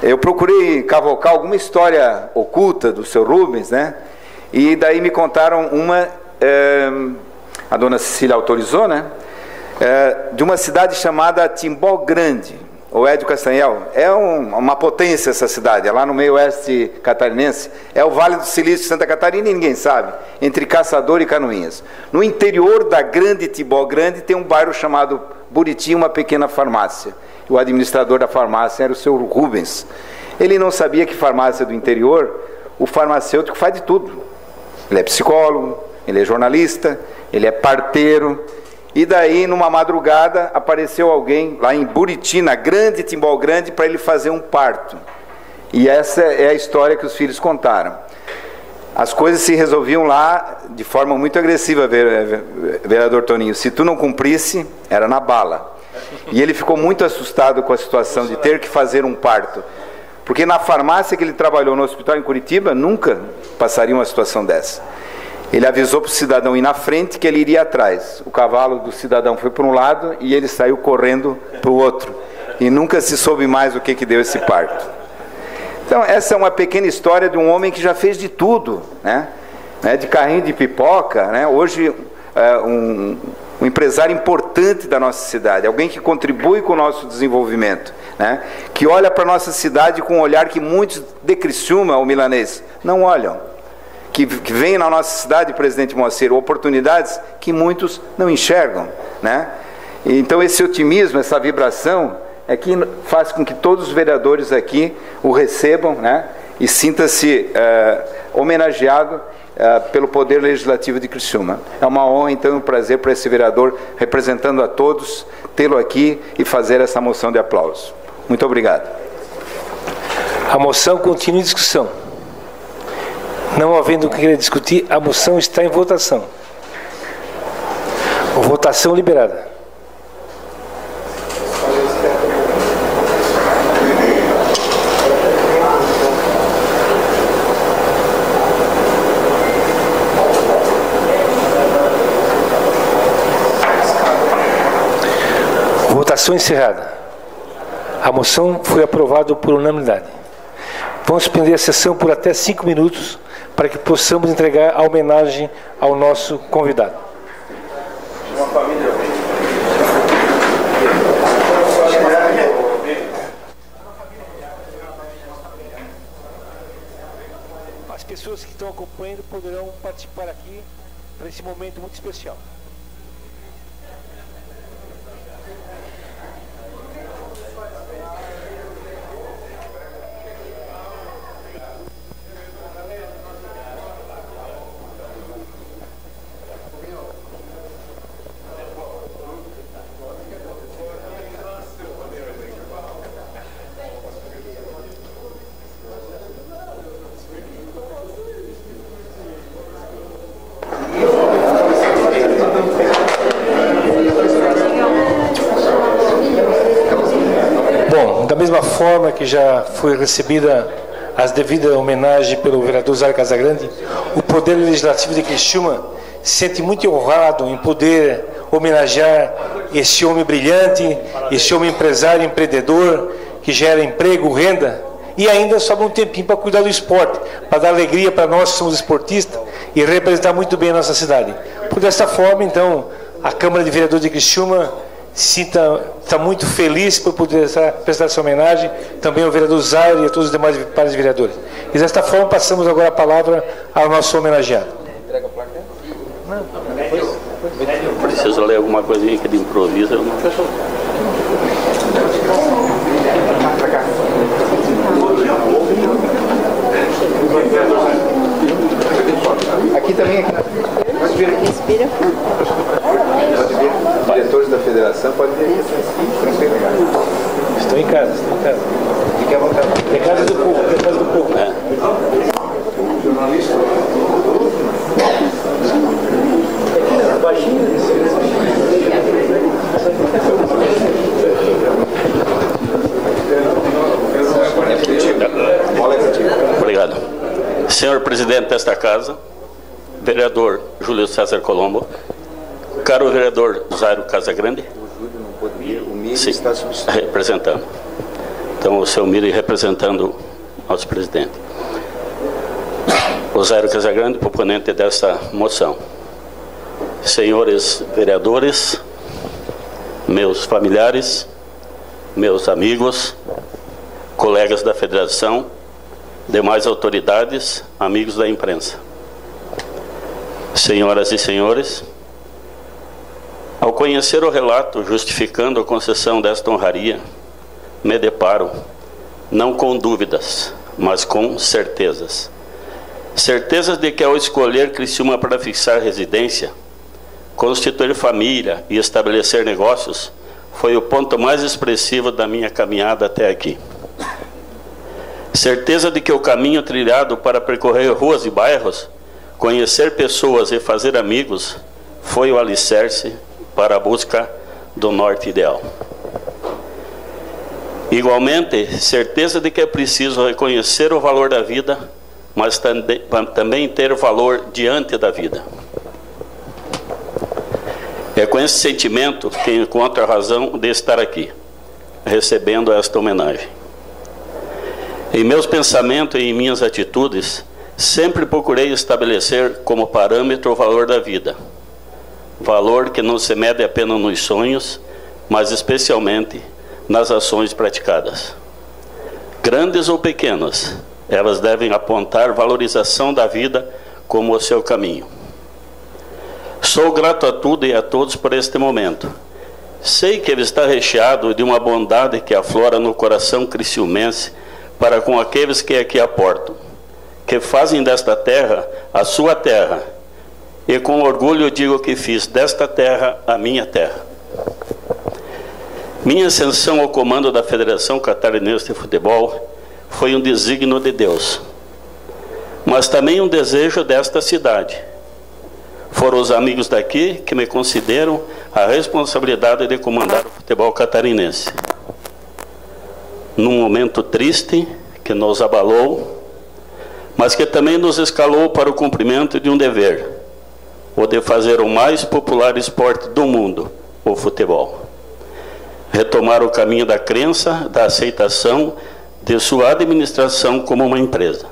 Eu procurei cavocar alguma história oculta do seu Rubens, né? E daí me contaram uma, a dona Cecília autorizou, né? De uma cidade chamada Timbó Grande, o Edio Castanhel. É uma potência essa cidade, é lá no meio oeste catarinense. É o Vale do Silício de Santa Catarina e ninguém sabe, entre Caçador e Canoinhas. No interior da grande Timbó Grande tem um bairro chamado Buriti, uma pequena farmácia. O administrador da farmácia era o seu Rubens. Ele não sabia que farmácia do interior, o farmacêutico faz de tudo. Ele é psicólogo, ele é jornalista, ele é parteiro. E daí, numa madrugada, apareceu alguém lá em Buriti, na grande Timbó Grande, para ele fazer um parto. E essa é a história que os filhos contaram. As coisas se resolviam lá de forma muito agressiva, vereador Toninho. Se tu não cumprisse, era na bala. E ele ficou muito assustado com a situação de ter que fazer um parto. Porque na farmácia que ele trabalhou no hospital em Curitiba, nunca passaria uma situação dessa. Ele avisou para o cidadão ir na frente que ele iria atrás. O cavalo do cidadão foi para um lado e ele saiu correndo para o outro. E nunca se soube mais o que deu esse parto. Então essa é uma pequena história de um homem que já fez de tudo, né? De carrinho de pipoca, né? Hoje um empresário importante da nossa cidade, alguém que contribui com o nosso desenvolvimento, né? Que olha para a nossa cidade com um olhar que muitos de Criciúma, o milanês, não olham. Que vem na nossa cidade, presidente Moacir, oportunidades que muitos não enxergam, né? Então esse otimismo, essa vibração é que faz com que todos os vereadores aqui o recebam, né? E sinta-se homenageado pelo Poder Legislativo de Criciúma. É uma honra, então, um prazer para esse vereador, representando a todos, tê-lo aqui e fazer essa moção de aplauso. Muito obrigado. A moção continua em discussão. Não havendo o que querer discutir, a moção está em votação. Votação liberada. Votação encerrada. A moção foi aprovada por unanimidade. Vamos suspender a sessão por até 5 minutos para que possamos entregar a homenagem ao nosso convidado. As pessoas que estão acompanhando poderão participar aqui para esse momento muito especial. Da mesma forma que já foi recebida as devidas homenagens pelo vereador Zaire Casagrande, o Poder Legislativo de Criciúma se sente muito honrado em poder homenagear esse homem brilhante, esse homem empresário, empreendedor, que gera emprego, renda, e ainda sobra um tempinho para cuidar do esporte, para dar alegria para nós que somos esportistas e representar muito bem a nossa cidade. Por desta forma, então, a Câmara de Vereadores de Criciúma está muito feliz por poder prestar essa homenagem, também ao vereador Zaire e a todos os demais pares vereadores. E desta forma passamos agora a palavra ao nosso homenageado. Preciso ler alguma coisinha aqui de improviso. Eu não... Aqui também, aqui. Pode vir aqui. Respira. Pode vir. Diretores da federação, pode vir aqui. Estou em casa, estou em casa. Fique à vontade. É casa do povo, é casa do povo. Jornalista. Obrigado. Senhor presidente desta casa, vereador Júlio César Colombo, caro vereador Jairo Casagrande, sim, representando. Então, o seu Miri representando o nosso presidente. O Jairo Casagrande, proponente dessa moção. Senhores vereadores, meus familiares, meus amigos, colegas da federação, demais autoridades, amigos da imprensa. Senhoras e senhores, ao conhecer o relato justificando a concessão desta honraria, me deparo, não com dúvidas, mas com certezas. Certezas de que ao escolher Criciúma para fixar residência, constituir família e estabelecer negócios, foi o ponto mais expressivo da minha caminhada até aqui. Certeza de que o caminho trilhado para percorrer ruas e bairros, conhecer pessoas e fazer amigos, foi o alicerce para a busca do norte ideal. Igualmente, certeza de que é preciso reconhecer o valor da vida, mas também ter valor diante da vida. É com esse sentimento que encontro a razão de estar aqui, recebendo esta homenagem. Em meus pensamentos e em minhas atitudes, sempre procurei estabelecer como parâmetro o valor da vida. Valor que não se mede apenas nos sonhos, mas especialmente nas ações praticadas. Grandes ou pequenas, elas devem apontar valorização da vida como o seu caminho. Sou grato a tudo e a todos por este momento. Sei que ele está recheado de uma bondade que aflora no coração criciumense para com aqueles que aqui aportam, que fazem desta terra a sua terra, e com orgulho digo que fiz desta terra a minha terra. Minha ascensão ao comando da Federação Catarinense de Futebol foi um desígnio de Deus, mas também um desejo desta cidade. Foram os amigos daqui que me concederam a responsabilidade de comandar o futebol catarinense. Num momento triste que nos abalou, mas que também nos escalou para o cumprimento de um dever, o de fazer o mais popular esporte do mundo, o futebol. Retomar o caminho da crença, da aceitação de sua administração como uma empresa.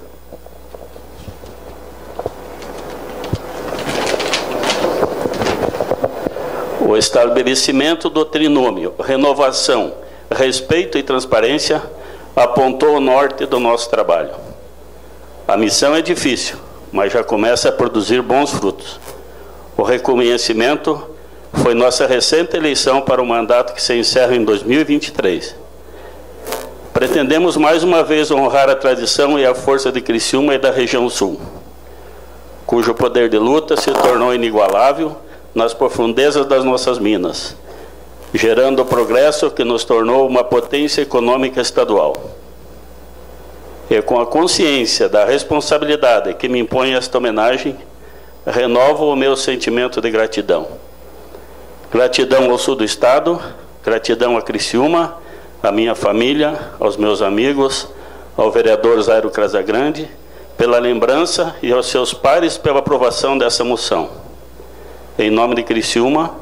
O estabelecimento do trinômio, renovação, respeito e transparência apontou o norte do nosso trabalho. A missão é difícil, mas já começa a produzir bons frutos. O reconhecimento foi nossa recente eleição para o mandato que se encerra em 2023. Pretendemos mais uma vez honrar a tradição e a força de Criciúma e da região sul, cujo poder de luta se tornou inigualável nas profundezas das nossas minas, gerando o progresso que nos tornou uma potência econômica estadual. E com a consciência da responsabilidade que me impõe esta homenagem, renovo o meu sentimento de gratidão. Gratidão ao sul do estado, gratidão a Criciúma, à minha família, aos meus amigos, ao vereador Jairo Casagrande, pela lembrança e aos seus pares pela aprovação dessa moção. Em nome de Criciúma,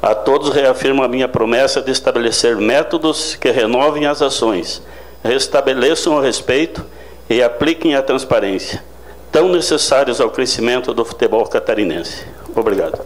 a todos reafirmo a minha promessa de estabelecer métodos que renovem as ações, restabeleçam o respeito e apliquem a transparência, tão necessários ao crescimento do futebol catarinense. Obrigado.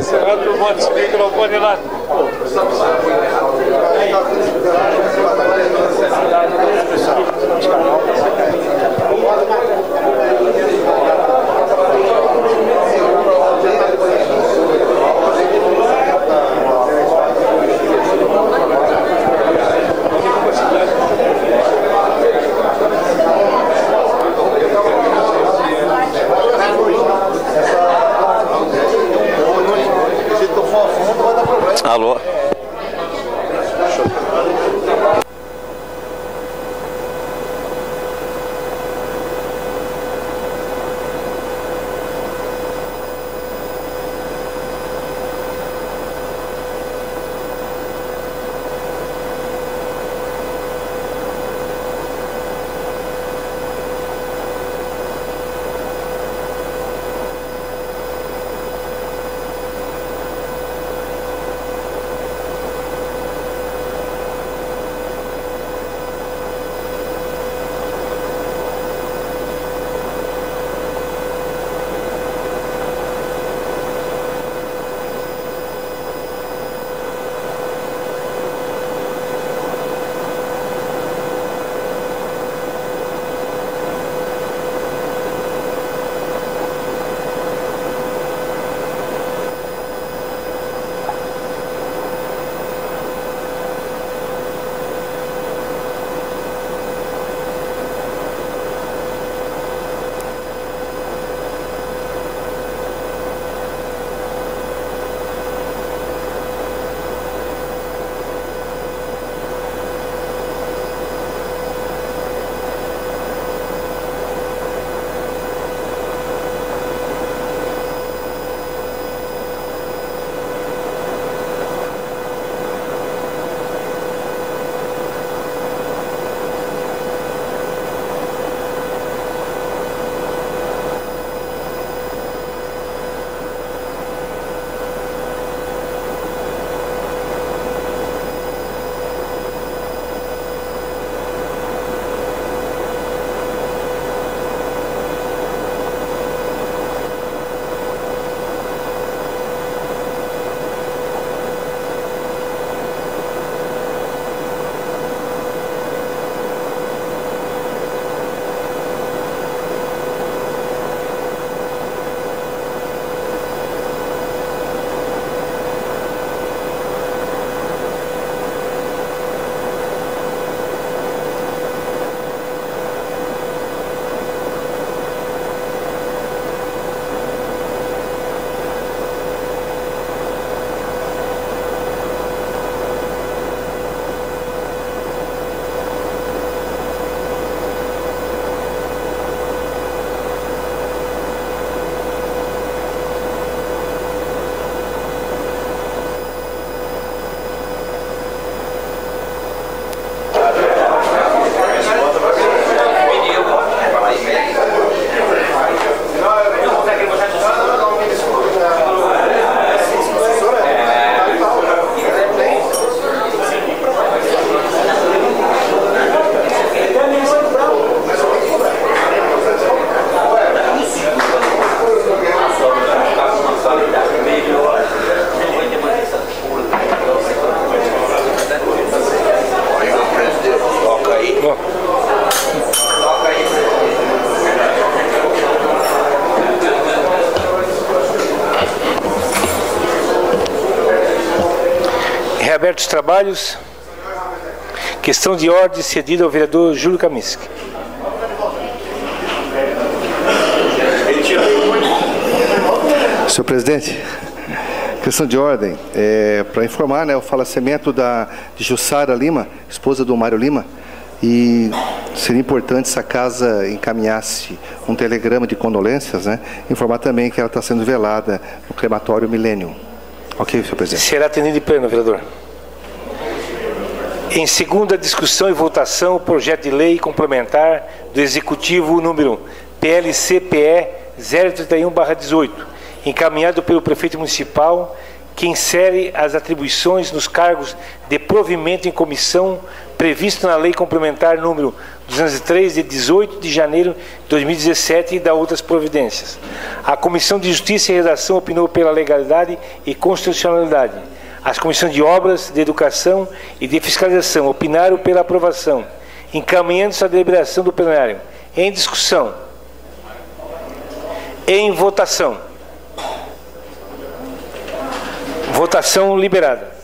encerrado, o voto de microfone lá. Alô? Reabertos os trabalhos. Questão de ordem cedida ao vereador Júlio Kaminski. Senhor presidente, questão de ordem, para informar, o falecimento de Jussara Lima, esposa do Mário Lima, e seria importante se a casa encaminhasse um telegrama de condolências, informar também que ela está sendo velada no crematório Millennium. Ok, senhor presidente. Será atendido em pleno, vereador. Em segunda discussão e votação, o projeto de lei complementar do Executivo número PLCPE 031/18, encaminhado pelo prefeito municipal, que insere as atribuições nos cargos de provimento em comissão previsto na Lei Complementar número 203, de 18 de janeiro de 2017 e da outras providências. A Comissão de Justiça e Redação opinou pela legalidade e constitucionalidade. As Comissões de Obras, de Educação e de Fiscalização opinaram pela aprovação, encaminhando-se à deliberação do plenário. Em discussão. Em votação. Votação liberada.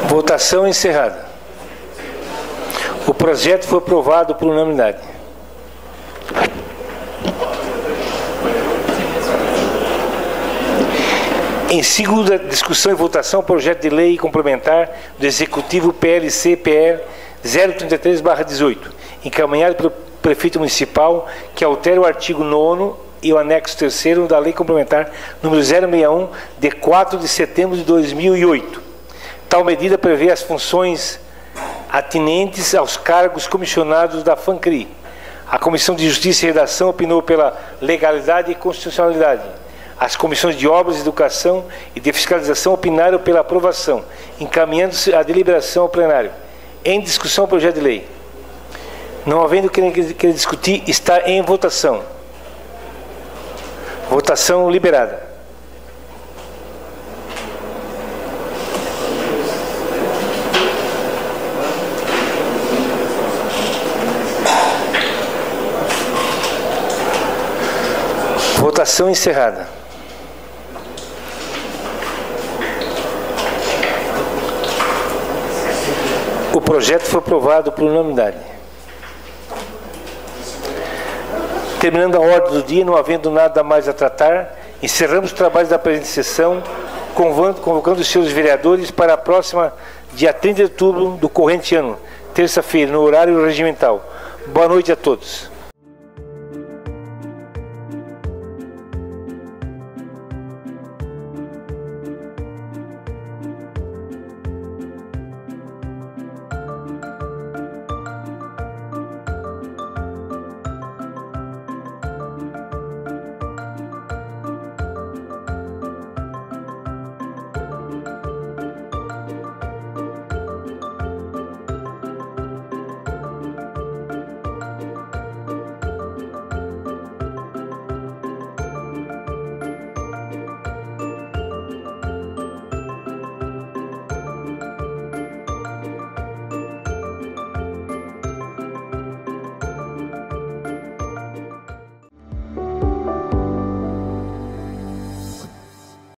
Votação encerrada. O projeto foi aprovado por unanimidade. Em segunda discussão e votação, o projeto de lei complementar do Executivo PLC-PR 033/18, encaminhado pelo prefeito municipal, que altera o artigo 9º e o anexo 3º da Lei Complementar número 061, de 4 de setembro de 2008. Tal medida prevê as funções atinentes aos cargos comissionados da FANCRI. A Comissão de Justiça e Redação opinou pela legalidade e constitucionalidade. As Comissões de Obras, Educação e de Fiscalização opinaram pela aprovação, encaminhando-se à deliberação ao plenário. Em discussão o projeto de lei. Não havendo querer discutir, está em votação. Votação liberada. Votação encerrada. O projeto foi aprovado por unanimidade. Terminando a ordem do dia, não havendo nada mais a tratar, encerramos os trabalhos da presente sessão, convocando os senhores vereadores para a próxima dia 30 de outubro do corrente ano, terça-feira, no horário regimental. Boa noite a todos.